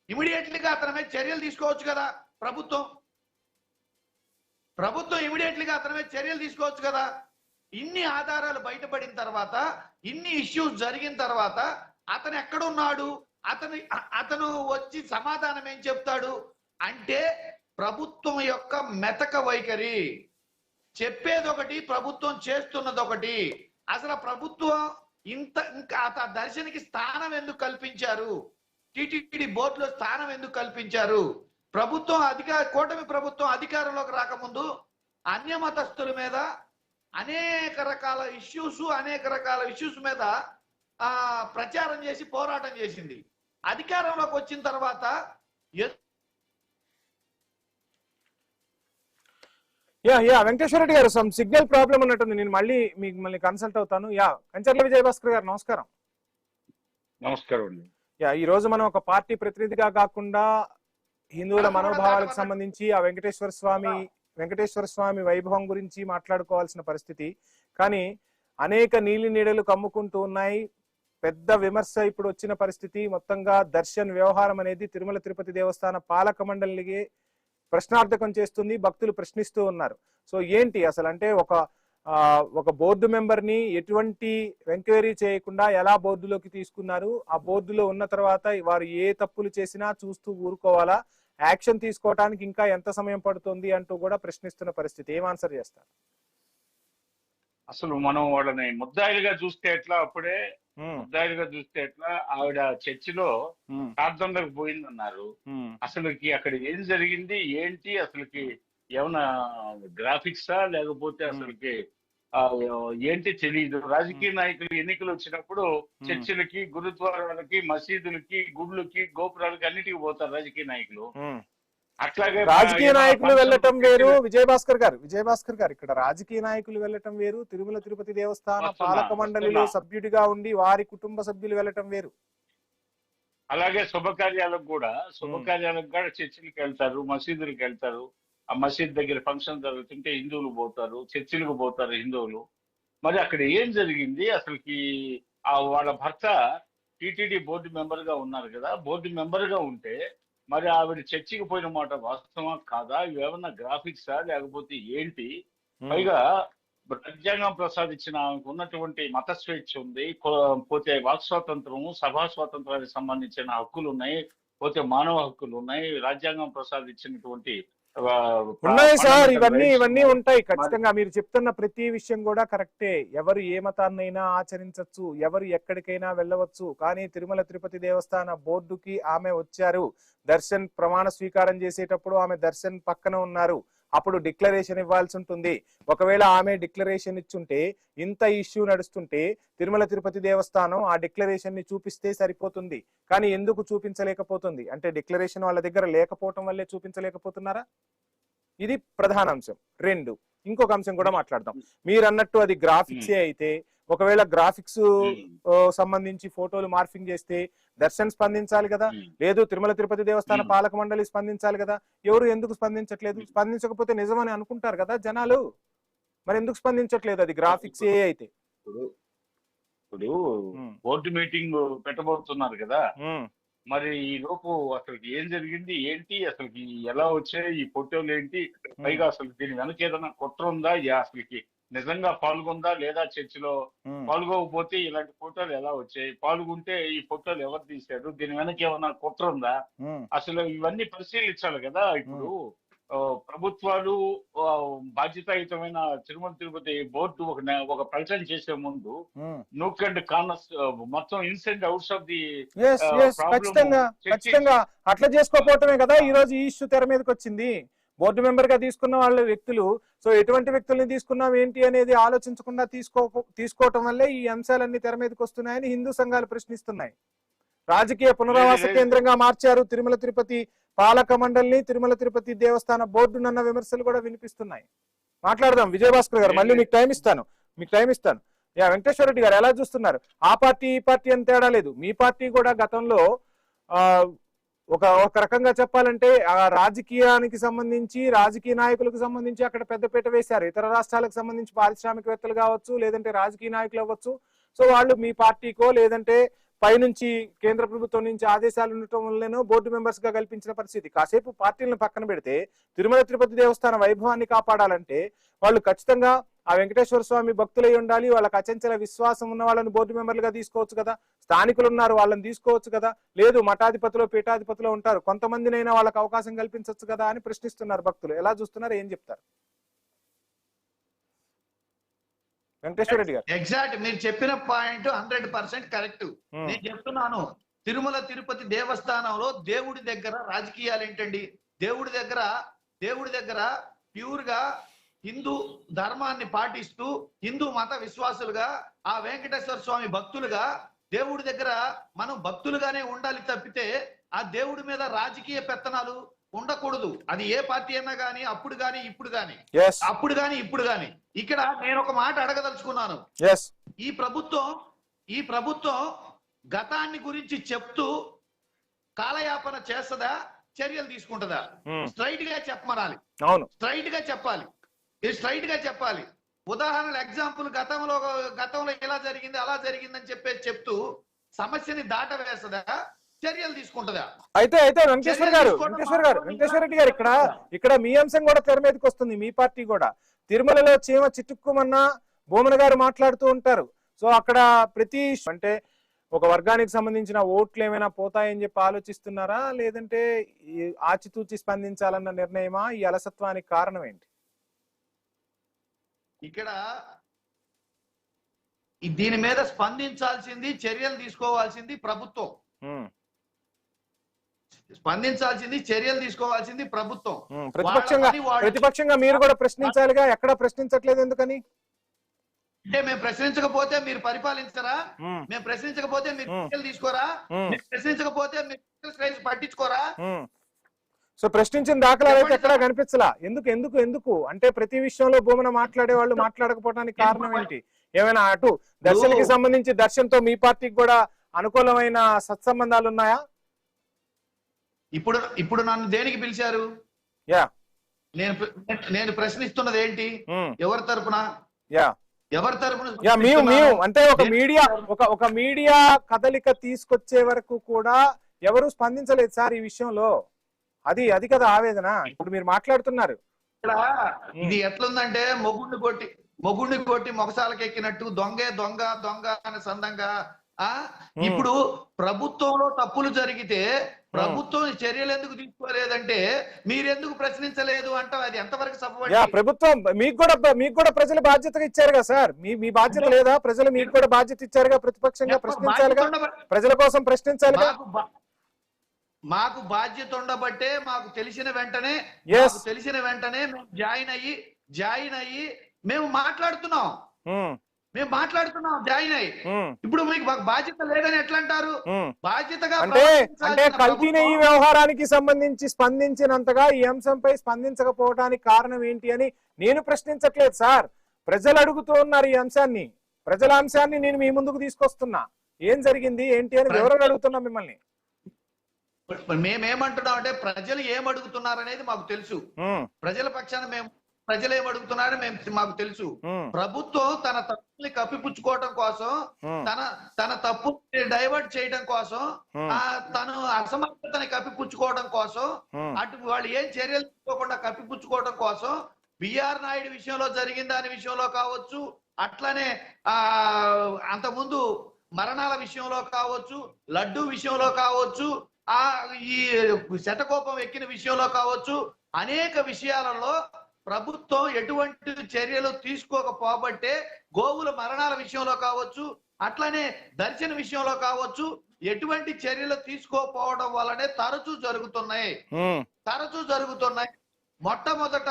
ఇమీడియట్లీగా అతని మీద చర్యలు తీసుకోవచ్చు కదా ప్రభుత్వం ఇమీడియట్లీగా అతని మీద చర్యలు తీసుకోవచ్చు కదా. ఇన్ని ఆధారాలు బయటపడిన తర్వాత, ఇన్ని ఇష్యూస్ జరిగిన తర్వాత అతను ఎక్కడున్నాడు? అతను వచ్చి సమాధానం ఏం చెప్తాడు అంటే ప్రభుత్వం యొక్క మెతక వైఖరి. చెప్పేది ఒకటి, ప్రభుత్వం చేస్తున్నది ఒకటి. అసలు ప్రభుత్వం ఇంకా దర్శనికి స్థానం ఎందుకు కల్పించారు? టీటీడీ బోర్డులో స్థానం ఎందుకు కల్పించారు? కూటమి ప్రభుత్వం అధికారంలోకి రాకముందు అన్యమతస్థుల మీద అనేక రకాల ఇష్యూస్ మీద ప్రచారం చేసి పోరాటం చేసింది. అధికారంలోకి వచ్చిన తర్వాత వెంకటేశ్వర రెడ్డి గారు, సమ్ సిగ్నల్ ప్రాబ్లం ఉన్నట్టుంది. నేను మళ్ళీ కన్సల్ట్ అవుతాను. కంచర్ల విజయభాస్కర్ గారు నమస్కారం. నమస్కారం అండి. ఈ రోజు మనం ఒక పార్టీ ప్రతినిధిగా కాకుండా హిందువుల మనోభావాలకు సంబంధించి ఆ వెంకటేశ్వర స్వామి వైభవం గురించి మాట్లాడుకోవాల్సిన పరిస్థితి. కానీ అనేక నీలి నీడలు కమ్ముకుంటూ ఉన్నాయి. పెద్ద విమర్శ ఇప్పుడు వచ్చిన పరిస్థితి. మొత్తంగా దర్శన్ వ్యవహారం అనేది తిరుమల తిరుపతి దేవస్థాన పాలక మండలికి ప్రశ్నార్థకం చేస్తుంది. భక్తులు ప్రశ్నిస్తూ ఉన్నారు. సో ఏంటి అసలు అంటే ఒక బోర్డు మెంబర్ ని ఎటువంటి ఎంక్వైరీ చేయకుండా ఎలా బోర్డులోకి తీసుకున్నారు? ఆ బోర్డులో ఉన్న తర్వాత వారు ఏ తప్పులు చేసినా చూస్తూ ఊరుకోవాలా? యాక్షన్ తీసుకోవడానికి ఇంకా ఎంత సమయం పడుతుంది అంటూ కూడా ప్రశ్నిస్తున్న పరిస్థితి. ఏం ఆన్సర్ చేస్తారు? అసలు మనం వాళ్ళని ముద్దాయిలుగా చూస్తే ఎట్లా? ముద్దాయిలుగా చూస్తే ఎట్లా? ఆవిడ చర్చిలో ప్రార్థనలకు పోయిందన్నారు. అసలుకి అక్కడ ఏం జరిగింది ఏంటి? అసలుకి ఏమన్నా గ్రాఫిక్సా లేకపోతే అసలుకి ఏంటి తెలియదు. రాజకీయ నాయకులు ఎన్నికలు వచ్చినప్పుడు చర్చిలకి, గురుద్వారాలకి, మసీదులకి, గుళ్ళకి, గోపురాలకి అన్నిటికీ పోతారు రాజకీయ నాయకులు. అట్లాగే రాజకీయ నాయకులు వెళ్ళటం వేరు విజయభాస్కర్ గారు, ఇక్కడ రాజకీయ నాయకులు వెళ్ళటం వేరు, తిరుమల తిరుపతి దేవస్థాన పాలక మండలిలో సభ్యుడిగా ఉండి వారి కుటుంబ సభ్యులు వెళ్ళటం వేరు. అలాగే శుభకార్యాలకు కూడా చర్చిలకు వెళ్తారు, మసీదులకు వెళ్తారు. ఆ మసీద్ దగ్గర ఫంక్షన్ జరుగుతుంటే హిందువులు పోతారు, చర్చిలకు పోతారు హిందువులు. మరి అక్కడ ఏం జరిగింది? అసలుకి వాళ్ళ భర్త టీటీడీ బోర్డు మెంబర్ గా ఉన్నారు కదా. బోర్డు మెంబర్ గా ఉంటే మరి ఆవిడ చర్చికి పోయిన మాట వాస్తవం కాదా? ఇవేమన్నా గ్రాఫిక్సా లేకపోతే ఏంటి? పైగా రాజ్యాంగం ప్రసాదించిన ఆమెకు ఉన్నటువంటి మత స్వేచ్ఛ ఉంది, పోతే వాక్ స్వాతంత్రము, సభా స్వాతంత్రానికి సంబంధించిన హక్కులు ఉన్నాయి, పోతే మానవ హక్కులు ఉన్నాయి, రాజ్యాంగం ప్రసాదించినటువంటి ఉన్నాయి సార్. ఇవన్నీ ఉంటాయి ఖచ్చితంగా. మీరు చెప్తున్న ప్రతి విషయం కూడా కరెక్టే. ఎవరు ఏ మతాన్నైనా ఆచరించవచ్చు, ఎవరు ఎక్కడికైనా వెళ్ళవచ్చు. కానీ తిరుమల తిరుపతి దేవస్థాన బోర్డుకి ఆమె వచ్చారు. దర్శన్ ప్రమాణ స్వీకారం చేసేటప్పుడు ఆమె దర్శన్ పక్కన ఉన్నారు. అప్పుడు డిక్లరేషన్ ఇవ్వాల్సి ఉంటుంది. ఒకవేళ ఆమె డిక్లరేషన్ ఇచ్చుంటే, ఇంత ఇష్యూ నడుస్తుంటే తిరుమల తిరుపతి దేవస్థానం ఆ డిక్లరేషన్ ని చూపిస్తే సరిపోతుంది. కానీ ఎందుకు చూపించలేకపోతుంది అంటే డిక్లరేషన్ వాళ్ళ దగ్గర లేకపోవటం వల్లే చూపించలేకపోతున్నారా? ఇది ప్రధాన అంశం. రెండు, ఇంకొక అంశం కూడా మాట్లాడదాం. మీరు అన్నట్టు అది గ్రాఫిక్సే అయితే, ఒకవేళ గ్రాఫిక్స్ సంబంధించి ఫోటోలు మార్ఫింగ్ చేస్తే దర్శన్ స్పందించాలి కదా, లేదు తిరుమల తిరుపతి దేవస్థాన పాలక మండలి స్పందించాలి కదా. ఎవరు ఎందుకు స్పందించట్లేదు? స్పందించకపోతే నిజమని అనుకుంటారు కదా జనాలు. మరి ఎందుకు స్పందించట్లేదు? అది గ్రాఫిక్స్ ఏ అయితే. ఇప్పుడు బోర్డు మీటింగ్ పెట్టబోతున్నారు కదా, మరి ఈ లోపు అసలు ఏం జరిగింది ఏంటి? అసలు ఎలా వచ్చాయి ఈ ఫోటోలు ఏంటి? పైగా అసలు దీని వెనక ఏదైనా కుట్ర ఉందా? అసలుకి నిజంగా పాల్గొందా లేదా? చర్చిలో పాల్గొకపోతే ఇలాంటి ఫోటోలు ఎలా వచ్చాయి? పాల్గొంటే ఈ ఫోటోలు ఎవరు తీశారు? దీని వెనక ఏమైనా కుట్ర ఉందా? అసలు ఇవన్నీ పరిశీలించాలి కదా. ఇప్పుడు ప్రభుత్వాలు బాధ్యతాయుతమైన తిరుమల తిరుపతి బోర్డు ఒక ప్రకటన చేసే ముందు నూక్ అండ్ కార్నర్స్ మొత్తం ఇన్సైడ్ అవుట్స్ ఆఫ్ ది ఖచ్చితంగా అట్లా చేసుకోకపోవటమే కదా ఈ రోజు ఈ ఇష్యూ తెర మీదకి వచ్చింది. బోర్డు మెంబర్ గా తీసుకున్న వాళ్ళ వ్యక్తులు సో ఎటువంటి వ్యక్తుల్ని తీసుకున్నాం ఏంటి అనేది ఆలోచించకుండా తీసుకోవటం వల్లే ఈ అంశాలన్నీ తెర మీదకి వస్తున్నాయని హిందూ సంఘాలు ప్రశ్నిస్తున్నాయి. రాజకీయ పునరావాస కేంద్రంగా మార్చారు తిరుమల తిరుపతి పాలక మండలిని, తిరుమల తిరుపతి దేవస్థాన బోర్డునన్న విమర్శలు కూడా వినిపిస్తున్నాయి. మాట్లాడదాం విజయభాస్కర్ గారు, మళ్ళీ మీకు టైం ఇస్తాను. యా వెంకటేశ్వర రెడ్డి గారు ఎలా చూస్తున్నారు? ఆ పార్టీ ఈ పార్టీ అని తేడా లేదు. మీ పార్టీ కూడా గతంలో ఒక రకంగా చెప్పాలంటే ఆ రాజకీయానికి సంబంధించి, రాజకీయ నాయకులకు సంబంధించి అక్కడ పెద్దపీట వేశారు. ఇతర రాష్ట్రాలకు సంబంధించి పారిశ్రామికవేత్తలు కావచ్చు, లేదంటే రాజకీయ నాయకులు అవ్వచ్చు, సో వాళ్ళు మీ పార్టీకో లేదంటే పైనుంచి కేంద్ర ప్రభుత్వం నుంచి ఆదేశాలు ఉండటం వల్లనో బోర్డు మెంబర్స్ గా కల్పించిన పరిస్థితి. కాసేపు పార్టీలను పక్కన పెడితే తిరుమల తిరుపతి దేవస్థాన వైభవాన్ని కాపాడాలంటే వాళ్ళు ఖచ్చితంగా ఆ వెంకటేశ్వర స్వామి భక్తులై ఉండాలి. వాళ్ళకి అచంచల విశ్వాసం ఉన్న వాళ్ళని బోర్డు మెంబర్లుగా తీసుకోవచ్చు కదా, స్థానికులు ఉన్నారు వాళ్ళని తీసుకోవచ్చు కదా, లేదు మఠాధిపతిలో పీఠాధిపతిలో ఉంటారు కొంతమందినైనా వాళ్ళకి అవకాశం కల్పించవచ్చు కదా అని ప్రశ్నిస్తున్నారు భక్తులు. ఎలా చూస్తున్నారు, ఏం చెప్తారు వెంకటేశ్వర రెడ్డి గారు? ఎగ్జాక్ట్ మీరు చెప్పిన పాయింట్ 100% కరెక్ట్. నేను చెప్తున్నాను, తిరుమల తిరుపతి దేవస్థానంలో దేవుడి దగ్గర రాజకీయాలు ఏంటండి? దేవుడి దగ్గర ప్యూర్ గా హిందూ ధర్మాన్ని పాటిస్తూ హిందూ మత విశ్వాసులుగా ఆ వెంకటేశ్వర స్వామి భక్తులుగా దేవుడి దగ్గర మనం భక్తులుగానే ఉండాలి తప్పితే ఆ దేవుడి మీద రాజకీయ పెత్తనాలు ఉండకూడదు. అది ఏ పార్టీ అయినా కానీ, అప్పుడు కానీ ఇప్పుడు కానీ. ఇక్కడ నేను ఒక మాట అడగదలుచుకున్నాను. ఈ ప్రభుత్వం గతాన్ని గురించి చెప్తూ కాలయాపన చేస్తుందా, చర్యలు తీసుకుంటుందా? స్ట్రైట్ గా చెప్పమనాలి, స్ట్రైట్ గా చెప్పాలి. ఉదాహరణ ఎగ్జాంపుల్ గతంలో ఎలా జరిగింది అలా జరిగిందని చెప్తూ సమస్యని దాటవేస్తుందా, చర్యలు తీసుకుంటుందా? అయితే వెంకటేశ్వర రెడ్డి గారు ఇక్కడ మీ అంశం కూడా తెర మీదకి వస్తుంది. మీ పార్టీ కూడా తిరుమలలో చీమ చిట్టుక్కుమన్న భూమన గారు మాట్లాడుతూ ఉంటారు. సో అక్కడ ప్రతి అంటే ఒక వర్గానికి సంబంధించిన ఓట్లు ఏమైనా పోతాయని చెప్పి ఆలోచిస్తున్నారా, లేదంటే ఆచితూచి స్పందించాలన్న నిర్ణయమా? ఈ అలసత్వానికి కారణం ఏంటి? ఇక్కడ దీని మీద స్పందించాల్సింది, చర్యలు తీసుకోవాల్సింది ప్రభుత్వం. ప్రతిపక్షంగా మీరు కూడా ప్రశ్నించాలిగా, ఎక్కడ ప్రశ్నించట్లేదు ఎందుకని? అంటే మేము ప్రశ్నించకపోతే మీరు పరిపాలించరా? మేము ప్రశ్నించకపోతే మీరు చర్యలు తీసుకోరా? మేము ప్రశ్నించకపోతే మీరు పట్టించుకోరా? సో ప్రశ్నించిన దాఖలాలు అయితే ఎక్కడా కనిపించలా. ఎందుకు అంటే ప్రతి విషయంలో భూమన మాట్లాడే వాళ్ళు మాట్లాడకపోవడానికి కారణం ఏంటి? ఏమైనా అటు దర్శన్కి సంబంధించి దర్శన్తో మీ పార్టీకి కూడా అనుకూలమైన సత్సంబంధాలు ఉన్నాయా? ఇప్పుడు నన్ను దేనికి పిలిచారు? నేను ప్రశ్నిస్తున్నది ఏంటి? ఎవరి తరపున? అంటే ఒక మీడియా కదలిక తీసుకొచ్చే వరకు కూడా ఎవరు స్పందించలేదు సార్ ఈ విషయంలో. అది కదా ఆవేదన. ఇప్పుడు మీరు మాట్లాడుతున్నారు. ఇది ఎట్లుందంటే మొగుడిని కొట్టి మొగసాలకు ఎక్కినట్టు దొంగ అని సందంగా. ఇప్పుడు ప్రభుత్వంలో తప్పులు జరిగితే ప్రభుత్వం చర్యలు ఎందుకు తీసుకోలేదంటే మీరెందుకు ప్రశ్నించలేదు అంటాం. అది ఎంతవరకు సభ? ప్రభుత్వం మీకు కూడా ప్రజలు బాధ్యతగా ఇచ్చారుగా సార్. మీ బాధ్యత లేదా? ప్రజలు మీకు కూడా బాధ్యత ఇచ్చారుగా, ప్రతిపక్షంగా ప్రశ్నించాలిగా, ప్రజల కోసం ప్రశ్నించాలిగా. మాకు బాధ్యత ఉండబట్టే మాకు తెలిసిన వెంటనే మేము జాయిన్ అయ్యి మేము మాట్లాడుతున్నాం. జాయిన్ అయ్యి. ఇప్పుడు మీకు బాధ్యత లేదని ఎట్లా అంటారు? బాధ్యతగా అంటే కల్తీ నెయ్యి వ్యవహారానికి సంబంధించి స్పందించినంతగా ఈ అంశంపై స్పందించకపోవడానికి కారణం ఏంటి అని నేను ప్రశ్నించట్లేదు సార్. ప్రజలు అడుగుతూ ఉన్నారు ఈ అంశాన్ని. ప్రజల అంశాన్ని నేను మీ ముందుకు తీసుకొస్తున్నా. ఏం జరిగింది ఏంటి అని వివరణ అడుగుతున్నా మిమ్మల్ని. మేమేమంటున్నాం అంటే ప్రజలు ఏమడుగుతున్నారు అనేది మాకు తెలుసు. ప్రజల పక్షాన ప్రజలు ఏమడుగుతున్నారని మాకు తెలుసు. ప్రభుత్వం తన తప్పుల్ని కప్పిపుచ్చుకోవడం కోసం, తన తప్పు డైవర్ట్ చేయడం కోసం, తను అసమర్థతని కప్పిపుచ్చుకోవడం కోసం, అటు వాళ్ళు ఏం చర్యలు తీసుకోకుండా కప్పిపుచ్చుకోవడం కోసం బిఆర్ నాయుడు విషయంలో జరిగిన దాని విషయంలో కావచ్చు, అట్లనే అంతకుముందు మరణాల విషయంలో కావచ్చు, లడ్డూ విషయంలో కావచ్చు, ఈ శతకోపం ఎక్కిన విషయంలో కావచ్చు, అనేక విషయాలలో ప్రభుత్వం ఎటువంటి చర్యలు తీసుకోకపోబట్టే గోవుల మరణాల విషయంలో కావచ్చు, అట్లనే దర్శన విషయంలో కావచ్చు, ఎటువంటి చర్యలు తీసుకోకపోవడం వల్లనే తరచూ జరుగుతున్నాయి. మొట్టమొదట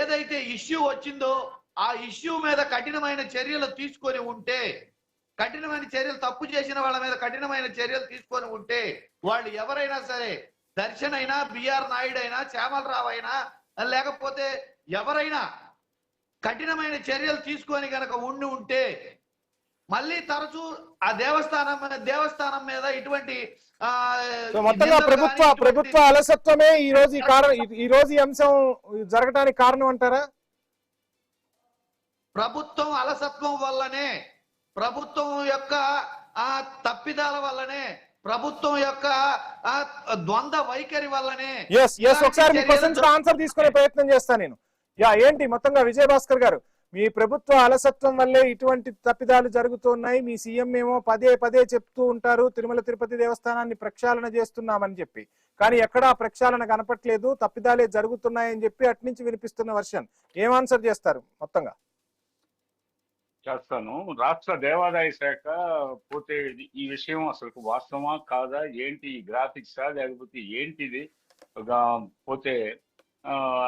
ఏదైతే ఇష్యూ వచ్చిందో ఆ ఇష్యూ మీద కఠినమైన చర్యలు తీసుకొని ఉంటే, కఠినమైన చర్యలు, తప్పు చేసిన వాళ్ళ మీద కఠినమైన చర్యలు తీసుకొని ఉంటే, వాళ్ళు ఎవరైనా సరే, దర్శన్ అయినా, బిఆర్ నాయుడు అయినా, శ్యామలరావు అయినా, లేకపోతే ఎవరైనా కఠినమైన చర్యలు తీసుకొని గనక ఉంటే మళ్ళీ తరచూ ఆ దేవస్థానం మీద ఇటువంటి మొత్తంగా ప్రభుత్వ అలసత్వమే ఈ రోజు ఈ అంశం జరగడానికి కారణం అంటారా? ప్రభుత్వం అలసత్వం వల్లనే, ప్రభుత్వం యొక్క తప్పిదాల వల్లనే, ప్రభుత్వం యొక్క ద్వంద్వ వైఖరి వల్లనే. ఒకసారి మీ క్వశ్చన్స్ ఆన్సర్ తీసుకునే ప్రయత్నం చేస్తాను నేను. ఏంటి మొత్తంగా విజయభాస్కర్ గారు, మీ ప్రభుత్వ అలసత్వం వల్లే ఇటువంటి తప్పిదాలు జరుగుతున్నాయి. మీ సీఎం ఏమో పదే పదే చెప్తూ ఉంటారు తిరుమల తిరుపతి దేవస్థానాన్ని ప్రక్షాళన చేస్తున్నామని చెప్పి, కానీ ఎక్కడా ప్రక్షాళన కనపట్లేదు, తప్పిదాలే జరుగుతున్నాయని చెప్పి అట్నుంచి వినిపిస్తున్న వర్షన్. ఏం ఆన్సర్ చేస్తారు మొత్తంగా? చేస్తాను. రాష్ట్ర దేవాదాయ శాఖ పోతే ఈ విషయం అసలు వాస్తవమా కాదా, ఏంటి గ్రాఫిక్సా లేకపోతే ఏంటిది, పోతే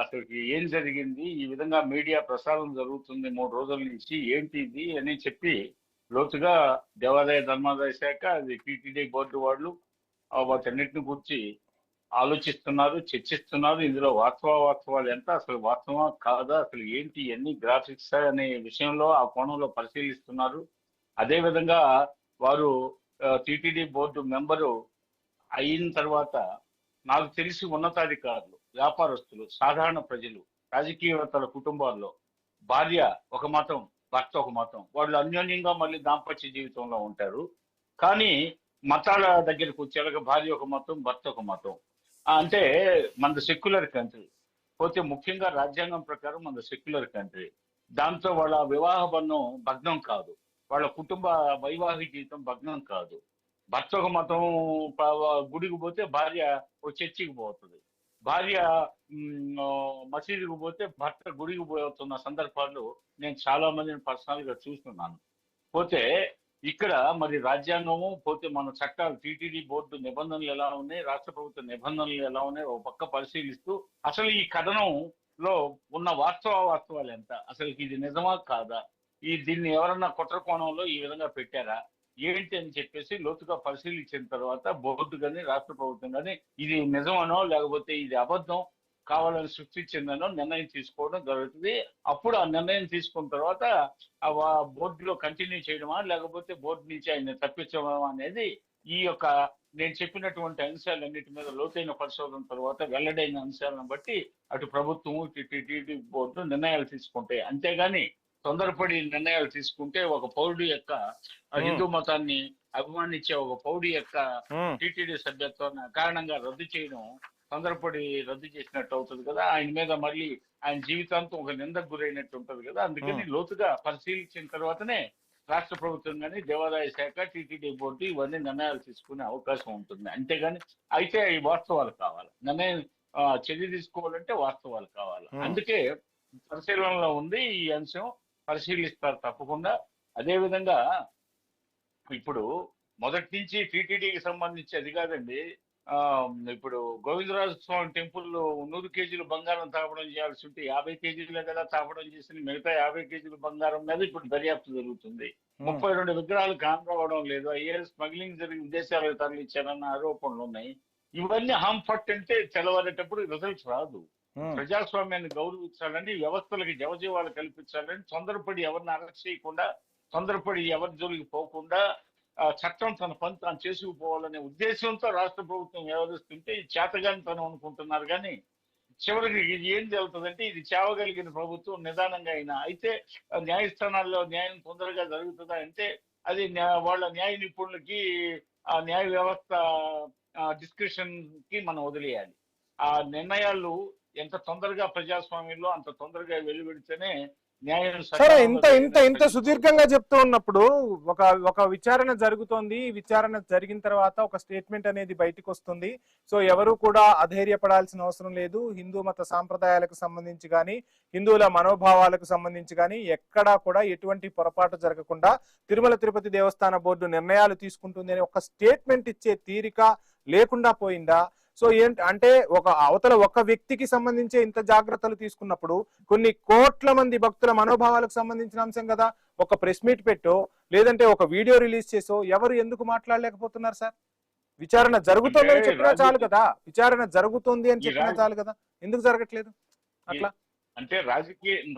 అసలు ఏం జరిగింది, ఈ విధంగా మీడియా ప్రసారం జరుగుతుంది 3 రోజుల నుంచి, ఏంటిది అని చెప్పి లోతుగా దేవాదాయ ధర్మాదాయ శాఖ, అది టీటీడీ బోర్డు వాళ్ళు వాటన్నిటిని గురించి ఆలోచిస్తున్నారు, చర్చిస్తున్నారు. ఇందులో వాస్తవాలు ఎంత, అసలు వాస్తవా కాదా, అసలు ఏంటి, ఎన్ని గ్రాఫిక్స్ అనే విషయంలో ఆ కోణంలో పరిశీలిస్తున్నారు. అదేవిధంగా వారు టీటీడీ బోర్డు మెంబరు అయిన తర్వాత నాకు తెలిసి ఉన్నతాధికారులు, వ్యాపారస్తులు, సాధారణ ప్రజలు, రాజకీయవేత్తల కుటుంబాల్లో భార్య ఒక మతం, భర్త ఒక మతం, వాళ్ళు అన్యోన్యంగా మళ్ళీ దాంపత్య జీవితంలో ఉంటారు. కానీ మతాల దగ్గరకు వచ్చేలాగా భార్య ఒక మతం, భర్త ఒక మతం. అంటే మనది సెక్యులర్ కంట్రీ, పోతే ముఖ్యంగా రాజ్యాంగం ప్రకారం మనది సెక్యులర్ కంట్రీ. దాంతో వాళ్ళ వివాహ బంధం భగ్నం కాదు, వాళ్ళ కుటుంబ వైవాహిక జీవితం భగ్నం కాదు. భర్త ఒక మతం గుడికి పోతే భార్య ఒక చర్చికి పోతుంది, భార్య మసీదుకు పోతే భర్త గుడికి పోతున్న సందర్భాలు నేను చాలా మందిని పర్సనల్ గా చూస్తున్నాను. పోతే ఇక్కడ మరి రాజ్యాంగము, పోతే మన చట్టాలు, టీటీడీ బోర్డు నిబంధనలు ఎలా ఉన్నాయి, రాష్ట్ర ప్రభుత్వ నిబంధనలు ఎలా ఉన్నాయి ఒక పక్క పరిశీలిస్తూ అసలు ఈ కథనంలో ఉన్న వాస్తవాలు ఎంత, అసలు ఇది నిజమా కాదా, దీన్ని ఎవరన్నా కుట్ర కోణంలో ఈ విధంగా పెట్టారా ఏంటి అని చెప్పేసి లోతుగా పరిశీలించిన తర్వాత బోర్డు కానీ రాష్ట్ర ప్రభుత్వం కానీ ఇది నిజమనో లేకపోతే ఇది అబద్ధం కావాలని సృష్టించిందనో నిర్ణయం తీసుకోవడం జరుగుతుంది. అప్పుడు ఆ నిర్ణయం తీసుకున్న తర్వాత ఆ బోర్డులో కంటిన్యూ చేయడమా లేకపోతే బోర్డు నుంచి ఆయన తప్పించడమా అనేది ఈ యొక్క నేను చెప్పినటువంటి అంశాలన్నిటి మీద లోతైన పరిశోధన తర్వాత వెల్లడైన అంశాలను బట్టి అటు ప్రభుత్వము టీటీడీ బోర్డు నిర్ణయాలు తీసుకుంటాయి. అంతేగాని తొందరపడి నిర్ణయాలు తీసుకుంటే ఒక పౌరుడు యొక్క హిందూ మతాన్ని అభిమానించే ఒక పౌరుడు యొక్క టీటీడీ సభ్యత్వం కారణంగా రద్దు చేయడం తొందరపడి రద్దు చేసినట్టు అవుతుంది కదా, ఆయన మీద మళ్ళీ ఆయన జీవితాంతం ఒక నిందకు గురైనట్టు ఉంటుంది కదా. అందుకని లోతుగా పరిశీలించిన తర్వాతనే రాష్ట్ర ప్రభుత్వం కానీ దేవాదాయ శాఖ టీటీడీ బోర్డు ఇవన్నీ నిర్ణయాలు తీసుకునే అవకాశం ఉంటుంది. అంతేగాని అయితే ఈ వాస్తవాలు కావాలి, నిర్ణయం చర్య తీసుకోవాలంటే వాస్తవాలు కావాలి. అందుకే పరిశీలనలో ఉంది ఈ అంశం, పరిశీలిస్తారు తప్పకుండా. అదేవిధంగా ఇప్పుడు మొదటి నుంచి టీటీడీకి సంబంధించి అది కాదండి, ఇప్పుడు గోవిందరాజ స్వామి టెంపుల్ 100 కేజీలు బంగారం తాపడం చేయాల్సి ఉంటే 50 కేజీలే కదా తాపడం చేసి మిగతా 50 కేజీల బంగారం మీద ఇప్పుడు దర్యాప్తు జరుగుతుంది. 32 విగ్రహాలు కానరావడం లేదు, ఐఏఎస్ స్మగ్లింగ్ జరిగి విదేశాలకు తరలించారన్న ఆరోపణలు ఉన్నాయి. ఇవన్నీ హాంఫర్ట్ అంటే తెలవరేటప్పుడు రిజల్ట్స్ రాదు. ప్రజాస్వామ్యాన్ని గౌరవించాలని, వ్యవస్థలకి జవజీవాలు కల్పించాలని, తొందరపడి ఎవరిని అరెస్ట్ చేయకుండా, తొందరపడి ఎవరి జోలికి పోకుండా చట్టం తన పని తాను చేసుకుపోవాలనే ఉద్దేశంతో రాష్ట్ర ప్రభుత్వం వ్యవహరిస్తుంటే ఇది చేతగానితనం అనుకుంటున్నారు. కానీ చివరికి ఇది ఏం జరుగుతుందంటే ఇది చేవగలిగిన ప్రభుత్వం నిదానంగా అయినా అయితే న్యాయస్థానాల్లో న్యాయం తొందరగా జరుగుతుందా అంటే అది వాళ్ళ న్యాయ నిపుణులకి ఆ న్యాయ వ్యవస్థ డిస్క్రిప్షన్ కి మనం వదిలేయాలి. ఆ నిర్ణయాలు ఎంత తొందరగా ప్రజాస్వామ్యంలో అంత తొందరగా వెలువడితేనే న్యాయం. సరే, ఇంత సుదీర్ఘంగా చెప్తూ ఉన్నప్పుడు ఒక విచారణ జరుగుతోంది. విచారణ జరిగిన తర్వాత ఒక స్టేట్మెంట్ అనేది బయటకు వస్తుంది. సో ఎవరు కూడా అధైర్యపడాల్సిన అవసరం లేదు. హిందూ మత సాంప్రదాయాలకు సంబంధించి కానీ, హిందువుల మనోభావాలకు సంబంధించి కానీ ఎక్కడా కూడా ఎటువంటి పొరపాటు జరగకుండా తిరుమల తిరుపతి దేవస్థాన బోర్డు నిర్ణయాలు తీసుకుంటుంది అని ఒక స్టేట్మెంట్ ఇచ్చే తీరిక లేకుండా పోయిందా? సో ఏంటి అంటే ఒక అవతల ఒక వ్యక్తికి సంబంధించి ఇంత జాగ్రత్తలు తీసుకున్నప్పుడు కొన్ని కోట్ల మంది భక్తుల మనోభావాలకు సంబంధించిన అంశం కదా. ఒక ప్రెస్ మీట్ పెట్టో లేదంటే ఒక వీడియో రిలీజ్ చేసో ఎవరు ఎందుకు మాట్లాడలేకపోతున్నారు సార్? విచారణ జరుగుతుందని చెప్పినా చాలు కదా, విచారణ జరుగుతుంది అని చెప్పినా చాలు కదా, ఎందుకు జరగట్లేదు అట్లా? అంటే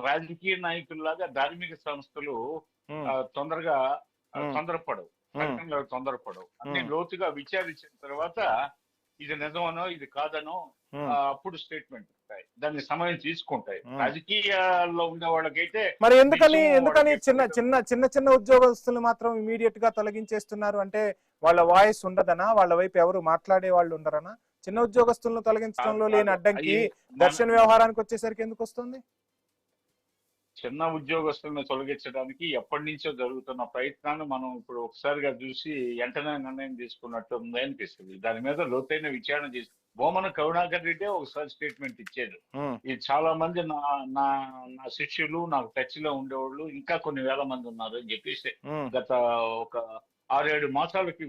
రాజకీయ నాయకుల్లాగా ధార్మిక సంస్థలు తొందరగా తొందరపడవు, తొందరపడవు. అన్ని లోతుగా విచారించిన తర్వాత ఇది నిజమనో ఇది కాదనో అప్పుడు స్టేట్మెంట్ ఉంటాయి, దాన్ని సమయం తీసుకుంటాయి. రాజకీయాల్లో ఉండే వాళ్ళకైతే మరి ఎందుకని చిన్న ఉద్యోగస్తులు మాత్రం ఇమీడియట్ గా తొలగించేస్తున్నారు? అంటే వాళ్ళ వాయిస్ ఉండదనా, వాళ్ళ వైపు ఎవరు మాట్లాడే వాళ్ళు ఉండరనా? చిన్న ఉద్యోగస్తులను తొలగించడంలో లేని అడ్డంకి దర్శన్ వ్యవహారానికి వచ్చేసరికి ఎందుకు వస్తుంది? చిన్న ఉద్యోగస్తులను తొలగించడానికి ఎప్పటి నుంచో జరుగుతున్న ప్రయత్నాన్ని మనం ఇప్పుడు ఒకసారిగా చూసి వెంటనే నిర్ణయం తీసుకున్నట్టు ఉంది అనిపిస్తుంది. దాని మీద లోతైన విచారణ చేసి బొమ్మన కరుణాకర్ రెడ్డి ఒకసారి స్టేట్మెంట్ ఇచ్చారు. ఇది చాలా మంది నా శిష్యులు నాకు టచ్ లో ఉండేవాళ్ళు ఇంకా కొన్ని వేల మంది ఉన్నారు అని చెప్పేసి గత ఒక 6-7 మాసాలకి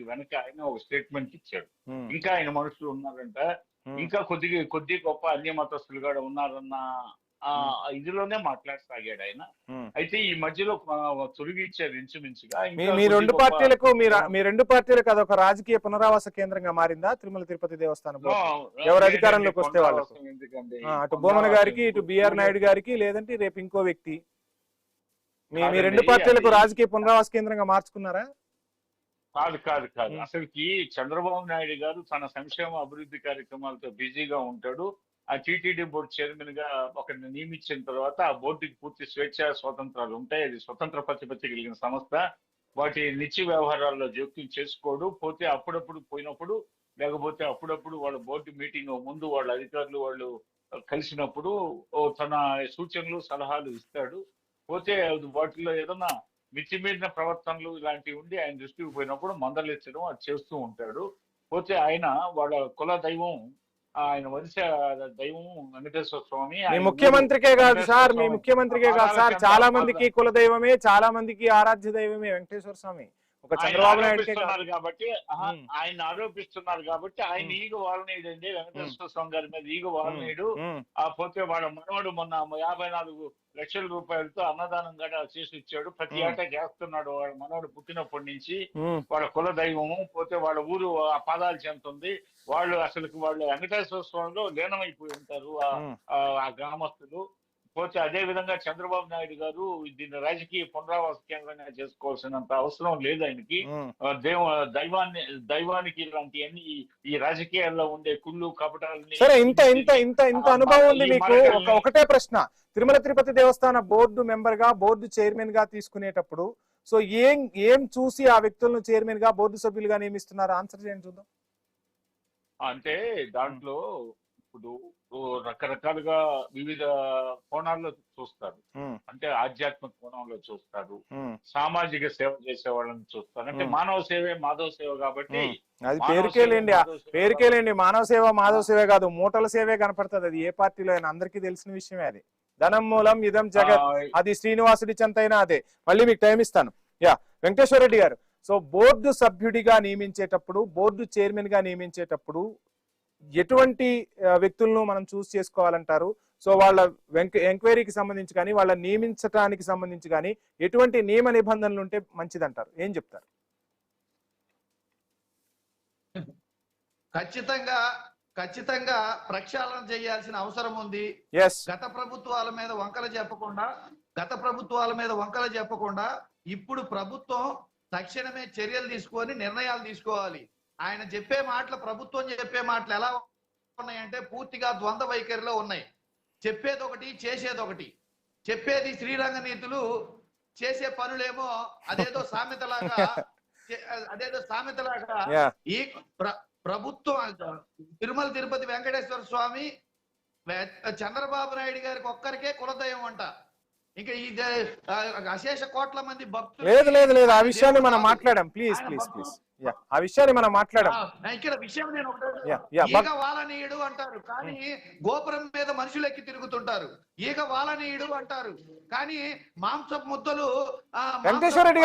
వెనక ఆయన ఒక స్టేట్మెంట్ ఇచ్చాడు. ఇంకా ఆయన మనుషులు ఉన్నారంట, ఇంకా కొద్ది గొప్ప అన్య మతస్థులు కూడా ఉన్నారన్న ఇదిలోనే మాట్లాడసాగాడు ఆయన. అయితే ఈ మధ్యలో తొలగించారు ఇంచుమించుగా. మీ రెండు పార్టీలకు అదొక రాజకీయ పునరావాస కేంద్రంగా మారిందా తిరుమల తిరుపతి దేవస్థానం? ఎవరు అధికారంలోకి వస్తే వాళ్ళకు, అటు బొమ్మన గారికి ఇటు బిఆర్ నాయుడు గారికి లేదంటే రేపు ఇంకో వ్యక్తి, మీ రెండు పార్టీలకు రాజకీయ పునరావాస కేంద్రంగా మార్చుకున్నారా? కాదు. అసలుకి చంద్రబాబు నాయుడు గారు తన సంక్షేమ అభివృద్ధి కార్యక్రమాలతో బిజీగా ఉంటాడు. ఆ టీటీడీ బోర్డు చైర్మన్ గా ఒకరిని నియమించిన తర్వాత ఆ బోర్డుకి పూర్తి స్వేచ్ఛ స్వాతంత్రాలు ఉంటాయి. అది స్వతంత్ర ప్రతిపత్తి కలిగిన సంస్థ. వాటి నిత్య వ్యవహారాల్లో జోక్యం చేసుకోడు. పోతే అప్పుడప్పుడు పోయినప్పుడు, లేకపోతే అప్పుడప్పుడు వాళ్ళ బోర్డు మీటింగ్ ముందు వాళ్ళ అధికారులు వాళ్ళు కలిసినప్పుడు తన సూచనలు సలహాలు ఇస్తాడు. పోతే వాటిలో ఏదన్నా మితిమీరిన ప్రవర్తనలు ఇలాంటివి ఉండి ఆయన దృష్టికి పోయినప్పుడు మందలించడం అది చేస్తూ ఉంటాడు. పోతే ఆయన వాళ్ళ కుల దైవం, ఆయన వంశ దైవం వెంకటేశ్వర స్వామి. మీ ముఖ్యమంత్రికే కాదు సార్, చాలా మందికి కుల దైవమే, చాలా మందికి ఆరాధ్య దైవమే వెంకటేశ్వర స్వామి. ఒక చంద్రబాబు నాయుడు కాబట్టి ఆయన ఆరోపిస్తున్నారు కాబట్టి ఆయన ఈగ వాలనీయుడు అండి, వెంకటేశ్వర స్వామి గారి మీద ఈగ వాలనీయుడు. పోతే వాళ్ళ మనవాడు మొన్న 54 లక్షల రూపాయలతో అన్నదానం కూడా చేసి ఇచ్చాడు, ప్రతి ఏటా చేస్తున్నాడు. వాళ్ళ మనవాడు పుట్టినప్పటి నుంచి వాళ్ళ కుల దైవము. పోతే వాళ్ళ ఊరు ఆ పాదాలు చెందుతుంది. వాళ్ళు వెంకటేశ్వర స్వామిలో లీనమైపోయి ఉంటారు ఆ గ్రామస్తులు. పోతే అదే విధంగా చంద్రబాబు నాయుడు గారు దీన్ని రాజకీయ పునరావాస కేంద్రంగా చేసుకోవాల్సినంత అవసరం లేదు ఆయనకి. దైవానికి ఇలాంటివన్నీ ఈ రాజకీయాల్లో ఉండే కుళ్ళు కపటాలని. సరే, ఇంత అనుభవం ఉంది మీకు. ఒకటే ప్రశ్న, తిరుమల తిరుపతి దేవస్థాన బోర్డు మెంబర్ గా, బోర్డు చైర్మన్ గా తీసుకునేటప్పుడు సో ఏం చూసి ఆ వ్యక్తులను చైర్మన్ గా, బోర్డు సభ్యులుగా నియమిస్తున్నారు? ఆన్సర్ చేయండి చూద్దాం. అంటే దాంట్లో ఇప్పుడు రకరకాలుగా వివిధ కోణాల్లో చూస్తారు. అంటే ఆధ్యాత్మిక కోణంలో చూస్తారు, సామాజిక సేవ చేసే వాళ్ళని చూస్తారు. అంటే మానవ సేవే మాధవ సేవ కాబట్టి అది పేరుకేలేండి. మానవ సేవ మాధవ సేవే కాదు, మూటల సేవే కనపడుతుంది. అది ఏ పార్టీలో అయినా అందరికీ తెలిసిన విషయమే. అది ధనం మూలం ఇదం జగత్, అది శ్రీనివాసుడి చెంతైనా అదే. మళ్ళీ మీకు టైం ఇస్తాను. వెంకటేశ్వర రెడ్డి గారు, సో బోర్డు సభ్యుడిగా నియమించేటప్పుడు, బోర్డు చైర్మన్ గా నియమించేటప్పుడు ఎటువంటి వ్యక్తులను మనం చూస్ చేసుకోవాలంటారు? సో వాళ్ళ ఎంక్వైరీకి సంబంధించి కానీ, వాళ్ళ నియమించడానికి సంబంధించి కానీ ఎటువంటి నియమ నిబంధనలు ఉంటే మంచిదంటారు? ఏం చెప్తారు? ఖచ్చితంగా ప్రక్షాళన చేయాల్సిన అవసరం ఉంది. గత ప్రభుత్వాల మీద వంకలు చెప్పకుండా ఇప్పుడు ప్రభుత్వం తక్షణమే చర్యలు తీసుకొని నిర్ణయాలు తీసుకోవాలి. ఆయన చెప్పే మాటలు, ప్రభుత్వం చెప్పే మాటలు ఎలా ఉన్నాయంటే పూర్తిగా ద్వంద్వ వైఖరిలో ఉన్నాయి. చెప్పేది ఒకటి, చేసేది ఒకటి. చెప్పేది శ్రీరంగ నీతులు, చేసే పనులేమో అదేదో సామెతలాగా ఈ ప్రభుత్వం తిరుమల తిరుపతి వెంకటేశ్వర స్వామి చంద్రబాబు నాయుడు గారికి ఒక్కరికే కులదైవం అంట. ఇంకా ఈ అశేష కోట్ల మంది భక్తులు లేదు ఆ విషయాన్ని మనం మాట్లాడాం. ప్లీజ్ ఆ విషయాన్ని మనం మాట్లాడాం. ఇక్కడ విషయం నేను యా, యా, ఈగ వాలనీయుడు అంటారు కానీ గోపురం మీద మనుషులు ఎక్కి తిరుగుతుంటారు. ఈగ వాలనీయుడు అంటారు కానీ మాంసపు ముద్దలు వెంకటేశ్వర రెడ్డి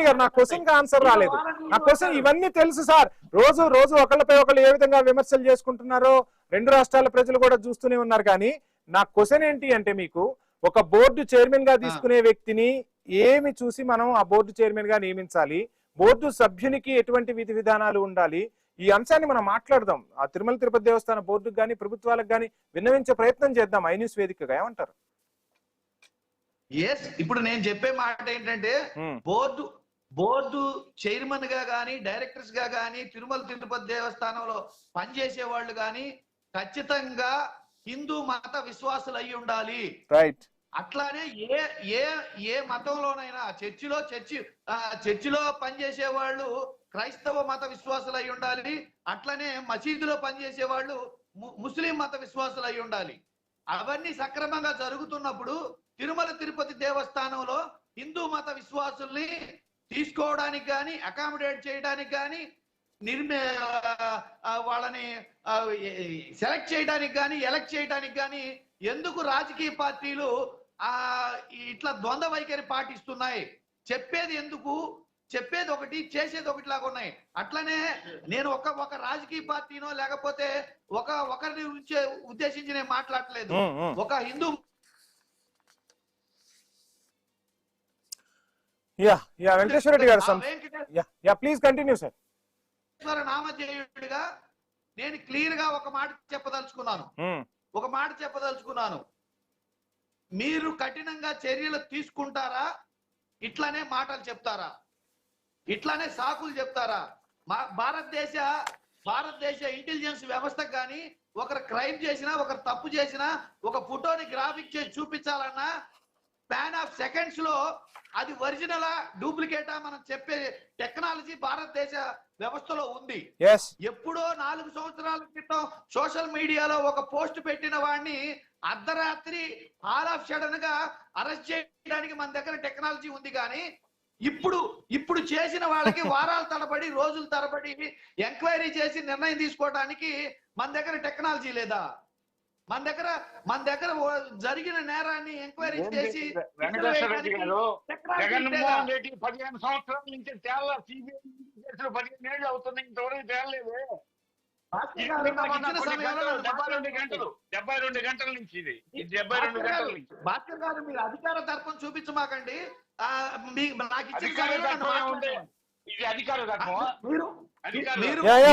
గారు నా క్వశ్చన్ కి ఆన్సర్ రాలేదు. నా క్వశ్చన్ ఇవన్నీ తెలుసు సార్. రోజు ఒకళ్ళపై ఒకళ్ళు ఏ విధంగా విమర్శలు చేసుకుంటున్నారో రెండు రాష్ట్రాల ప్రజలు కూడా చూస్తూనే ఉన్నారు. కానీ నా క్వశ్చన్ ఏంటి అంటే, మీకు ఒక బోర్డు చైర్మన్ గా తీసుకునే వ్యక్తిని ఏమి చూసి మనం ఆ బోర్డు చైర్మన్ గా నియమించాలి, బోర్డు సభ్యునికి ఎటువంటి విధి విధానాలు ఉండాలి, ఈ అంశాన్ని మనం మాట్లాడదాం. ఆ తిరుమల తిరుపతి దేవస్థాన బోర్డుకు గానీ ప్రభుత్వాలకు గానీ విన్నవించే ప్రయత్నం చేద్దాం ఐ న్యూస్ వేదికగా. ఏమంటారు? ఇప్పుడు నేను చెప్పే మాట ఏంటంటే, బోర్డు చైర్మన్ గా గానీ డైరెక్టర్స్ గా గానీ తిరుమల తిరుపతి దేవస్థానంలో పనిచేసే వాళ్ళు గానీ ఖచ్చితంగా హిందూ మత విశ్వాసులు అయి ఉండాలి. రైట్. అట్లానే ఏ మతంలోనైనా చర్చిలో పనిచేసే వాళ్ళు క్రైస్తవ మత విశ్వాసులు అయి ఉండాలి. అట్లనే మసీదులో పనిచేసే వాళ్ళు ముస్లిం మత విశ్వాసులు అయి ఉండాలి. అవన్నీ సక్రమంగా జరుగుతున్నప్పుడు తిరుమల తిరుపతి దేవస్థానంలో హిందూ మత విశ్వాసుల్ని తీసుకోవడానికి కానీ అకామిడేట్ చేయడానికి కానీ వాళ్ళని సెలెక్ట్ చేయడానికి కానీ ఎలక్ట్ చేయడానికి కానీ ఎందుకు రాజకీయ పార్టీలు ఇట్లా ద్వంద్వ వైఖరి పాటిస్తున్నాయి? చెప్పేది ఒకటి చేసేది ఒకటి లాగా ఉన్నాయి. అట్లనే నేను ఒక రాజకీయ పార్టీనో లేకపోతే ఒకరిని ఉద్దేశించి నేను మాట్లాడలేదు. ఒక హిందూ వెంకటేశ్వర రెడ్డి గారు ప్లీజ్ కంటిన్యూ సార్. నామధేయుడిగా నేను క్లియర్ గా ఒక మాట చెప్పదలుచుకున్నాను. మీరు కఠినంగా చర్యలు తీసుకుంటారా, ఇట్లానే మాటలు చెప్తారా, ఇట్లానే సాకులు చెప్తారా? భారతదేశ ఇంటెలిజెన్స్ వ్యవస్థకు కానీ ఒకరు క్రైమ్ చేసినా ఒకరు తప్పు చేసినా ఒక ఫోటోని గ్రాఫిక్ చేసి చూపించాలన్నా స్పాన్ ఆఫ్ సెకండ్స్ లో అది ఒరిజినలా డూప్లికేటా మనం చెప్పే టెక్నాలజీ భారతదేశ వ్యవస్థలో ఉంది. ఎప్పుడో 4 సంవత్సరాల క్రితం సోషల్ మీడియాలో ఒక పోస్ట్ పెట్టిన వాడిని అర్ధరాత్రి ఆల్ ఆఫ్ సడన్ గా అరెస్ట్ చేయడానికి మన దగ్గర టెక్నాలజీ ఉంది. కానీ ఇప్పుడు చేసిన వాళ్ళకి వారాల తరబడి రోజుల తరబడి ఎంక్వైరీ చేసి నిర్ణయం తీసుకోవడానికి మన దగ్గర టెక్నాలజీ లేదా? మన దగ్గర జరిగిన నేరాన్ని ఎంక్వైరీ చేసి జగన్మోహన్ రెడ్డి 15 సంవత్సరాల నుంచి తేలా, సిబిఐ 15 ఏళ్ళు అవుతుంది, ఇంతవరకు తేలలేదే. 72 గంటల నుంచి ఇది 72 గంటల నుంచి. భాస్కర్ గారు మీరు అధికార తర్పం చూపించమాకండి.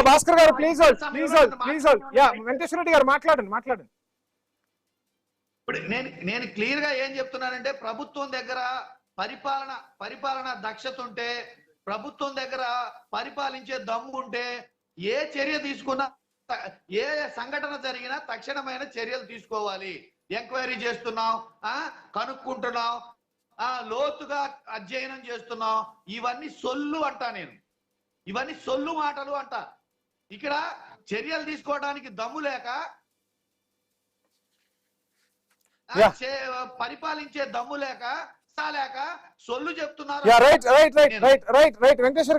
భాస్కర్ గారు ప్లీజ్ వెంకటేశ్వర రెడ్డి గారు మాట్లాడండి. ఇప్పుడు నేను క్లియర్ గా ఏం చెప్తున్నానంటే, ప్రభుత్వం దగ్గర పరిపాలన దక్షత ఉంటే, ప్రభుత్వం దగ్గర పరిపాలించే దమ్ము ఉంటే, ఏ చర్య తీసుకున్నా, ఏ సంఘటన జరిగినా తక్షణమైన చర్యలు తీసుకోవాలి. ఎంక్వైరీ చేస్తున్నాం, కనుక్కుంటున్నాం, లోతుగా అధ్యయనం చేస్తున్నాం, ఇవన్నీ సొల్లు అంటా. ఇవన్నీ సొల్లు మాటలు అంట. ఇక్కడ చర్యలు తీసుకోవడానికి దమ్ము లేక, పరిపాలించే దమ్ము లేక సొల్లు చెప్తున్నారు. వెంకటేశ్వర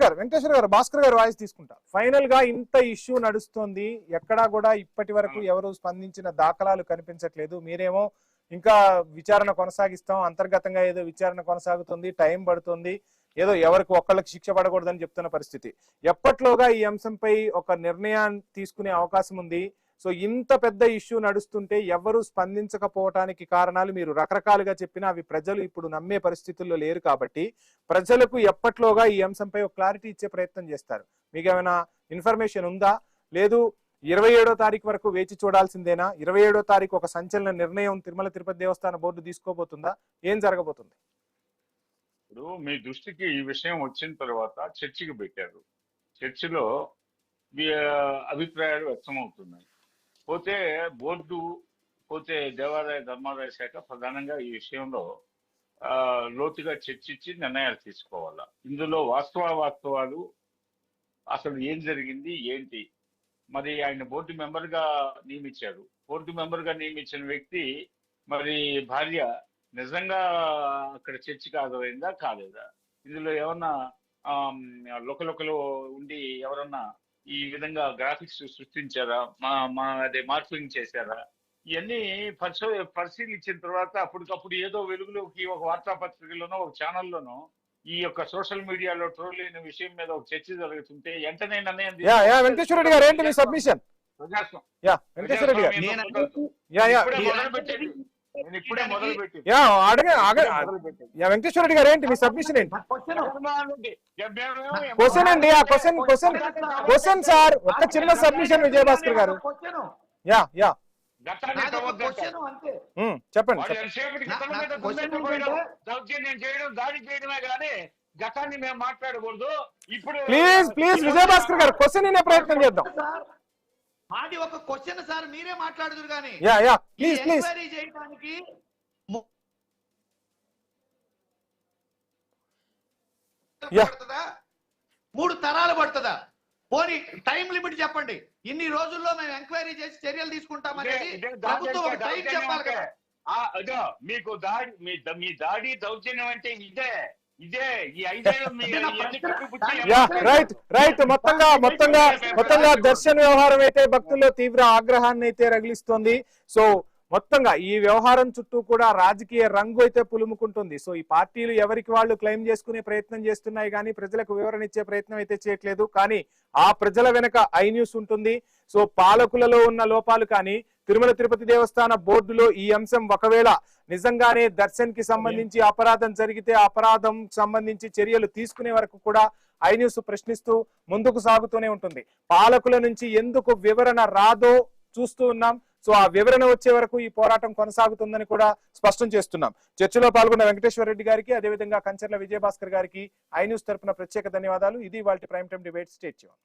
గారు భాస్కర్ గారు వాయిస్ తీసుకుంటా. ఫైనల్ గా ఇంత ఇష్యూ నడుస్తోంది, ఎక్కడా కూడా ఇప్పటి వరకు ఎవరు స్పందించిన దాఖలాలు కనిపించట్లేదు. మీరేమో ఇంకా విచారణ కొనసాగిస్తాం, అంతర్గతంగా ఏదో విచారణ కొనసాగుతుంది, టైం పడుతుంది, ఏదో ఎవరికి ఒక్కళ్ళకి శిక్ష పడకూడదని చెప్తున్న పరిస్థితి. ఎప్పట్లోగా ఈ అంశంపై ఒక నిర్ణయాన్ని తీసుకునే అవకాశం ఉంది? సో ఇంత పెద్ద ఇష్యూ నడుస్తుంటే ఎవరు స్పందించకపోవటానికి కారణాలు మీరు రకరకాలుగా చెప్పినా అవి ప్రజలు ఇప్పుడు నమ్మే పరిస్థితుల్లో లేరు. కాబట్టి ప్రజలకు ఎప్పట్లోగా ఈ అంశంపై ఒక క్లారిటీ ఇచ్చే ప్రయత్నం చేస్తారు? మీకు ఏమైనా ఇన్ఫర్మేషన్ ఉందా? లేదు 27వ తారీఖు వరకు వేచి చూడాల్సిందేనా? 27వ తారీఖు ఒక సంచలన నిర్ణయం తిరుమల తిరుపతి దేవస్థాన బోర్డు తీసుకోబోతుందా? ఏం జరగబోతుంది? ఇప్పుడు మీ దృష్టికి ఈ విషయం వచ్చిన తర్వాత చర్చకి పెట్టారు. చర్చిలో అభిప్రాయాలు వ్యక్తమవుతున్నాయి. పోతే దేవాదాయ ధర్మాదాయ శాఖ ప్రధానంగా ఈ విషయంలో లోతుగా చర్చించి నిర్ణయాలు తీసుకోవాలా. ఇందులో వాస్తవాలు అసలు ఏం జరిగింది ఏంటి, మరి ఆయన బోర్డు మెంబర్గా నియమించారు. బోర్డు మెంబర్గా నియమించిన వ్యక్తి మరి భార్య నిజంగా అక్కడ చర్చికి హాజరైందా కాలేదా, ఇందులో ఏమన్నా లోకలు ఉండి ఎవరన్నా ఈ విధంగా గ్రాఫిక్స్ సృష్టించారా, అదే మార్ఫింగ్ చేశారా, ఇవన్నీ పరిశీలించిన తర్వాత అప్పటికప్పుడు ఏదో వెలుగులోకి ఒక వార్తాపత్రికలోనో ఒక ఛానల్లోనో ఈ యొక్క సోషల్ మీడియాలో ట్రోల్ అయిన విషయం మీద ఒక చర్చ జరుగుతుంటే వెంటనే నిర్ణయం వెంకటేశ్వర రెడ్డి గారు ఏంటి మీ సబ్మిషన్? వెంకటేశ్వర రెడ్డి గారు వెంకటేశ్వర రెడ్డి గారు ఏంటి మీ సబ్మిషన్ ఏంటి? క్వశ్చన్ అండి, ఆ క్వశ్చన్ సార్, ఒక్క చిన్న సబ్మిషన్ విజయభాస్కర్ గారు. చెప్పండి. దౌర్జన్యం చేయడం, దాడి చేయడమే కానీ గతాన్ని మేము మాట్లాడకూడదు. ఇప్పుడు ప్లీజ్ విజయభాస్కర్ గారు క్వశ్చన్ వినే ప్రయత్నం చేద్దాం. మాది ఒక క్వశ్చన్ సార్, మీరే మాట్లాడుదురు కానీ ఎంక్వైరీ చేయడానికి 3 తరాలు పడుతుందా? పోనీ టైం లిమిట్ చెప్పండి, ఇన్ని రోజుల్లో మేము ఎంక్వైరీ చేసి చర్యలు తీసుకుంటామనేది ప్రభుత్వం ఒక టైం చెప్పాలి కదా. మీకు మీ దాడి దౌర్జన్యం అంటే ఇదే ఈ 5 రైట్. మొత్తంగా దర్శన్ వ్యవహారం అయితే భక్తుల్లో తీవ్ర ఆగ్రహాన్ని అయితే రగిలిస్తోంది. సో మొత్తంగా ఈ వ్యవహారం చుట్టూ కూడా రాజకీయ రంగు అయితే పులుముకుంటుంది. సో ఈ పార్టీలు ఎవరికి వాళ్ళు క్లెయిమ్ చేసుకునే ప్రయత్నం చేస్తున్నాయి కానీ ప్రజలకు వివరణ ఇచ్చే ప్రయత్నం అయితే చేయట్లేదు. కానీ ఆ ప్రజల వెనక ఐ న్యూస్ ఉంటుంది. సో పాలకులలో ఉన్న లోపాలు కానీ తిరుమల తిరుపతి దేవస్థాన బోర్డులో ఈ అంశం ఒకవేళ నిజంగానే దర్శన్ కి సంబంధించి అపరాధం జరిగితే అపరాధం సంబంధించి చర్యలు తీసుకునే వరకు కూడా ఐ న్యూస్ ప్రశ్నిస్తూ ముందుకు సాగుతూనే ఉంటుంది. పాలకుల నుంచి ఎందుకు వివరణ రాదో చూస్తూ ఉన్నాం. సో ఆ వివరణ వచ్చే వరకు ఈ పోరాటం కొనసాగుతుందని కూడా స్పష్టం చేస్తున్నాం. చర్చలో పాల్గొన్న వెంకటేశ్వర రెడ్డి గారికి, అదేవిధంగా కంచర్ల విజయభాస్కర్ గారికి ఐ న్యూస్ తరపున ప్రత్యేక ధన్యవాదాలు. ఇది ఇవాల్టి prime time debate. Stay tuned.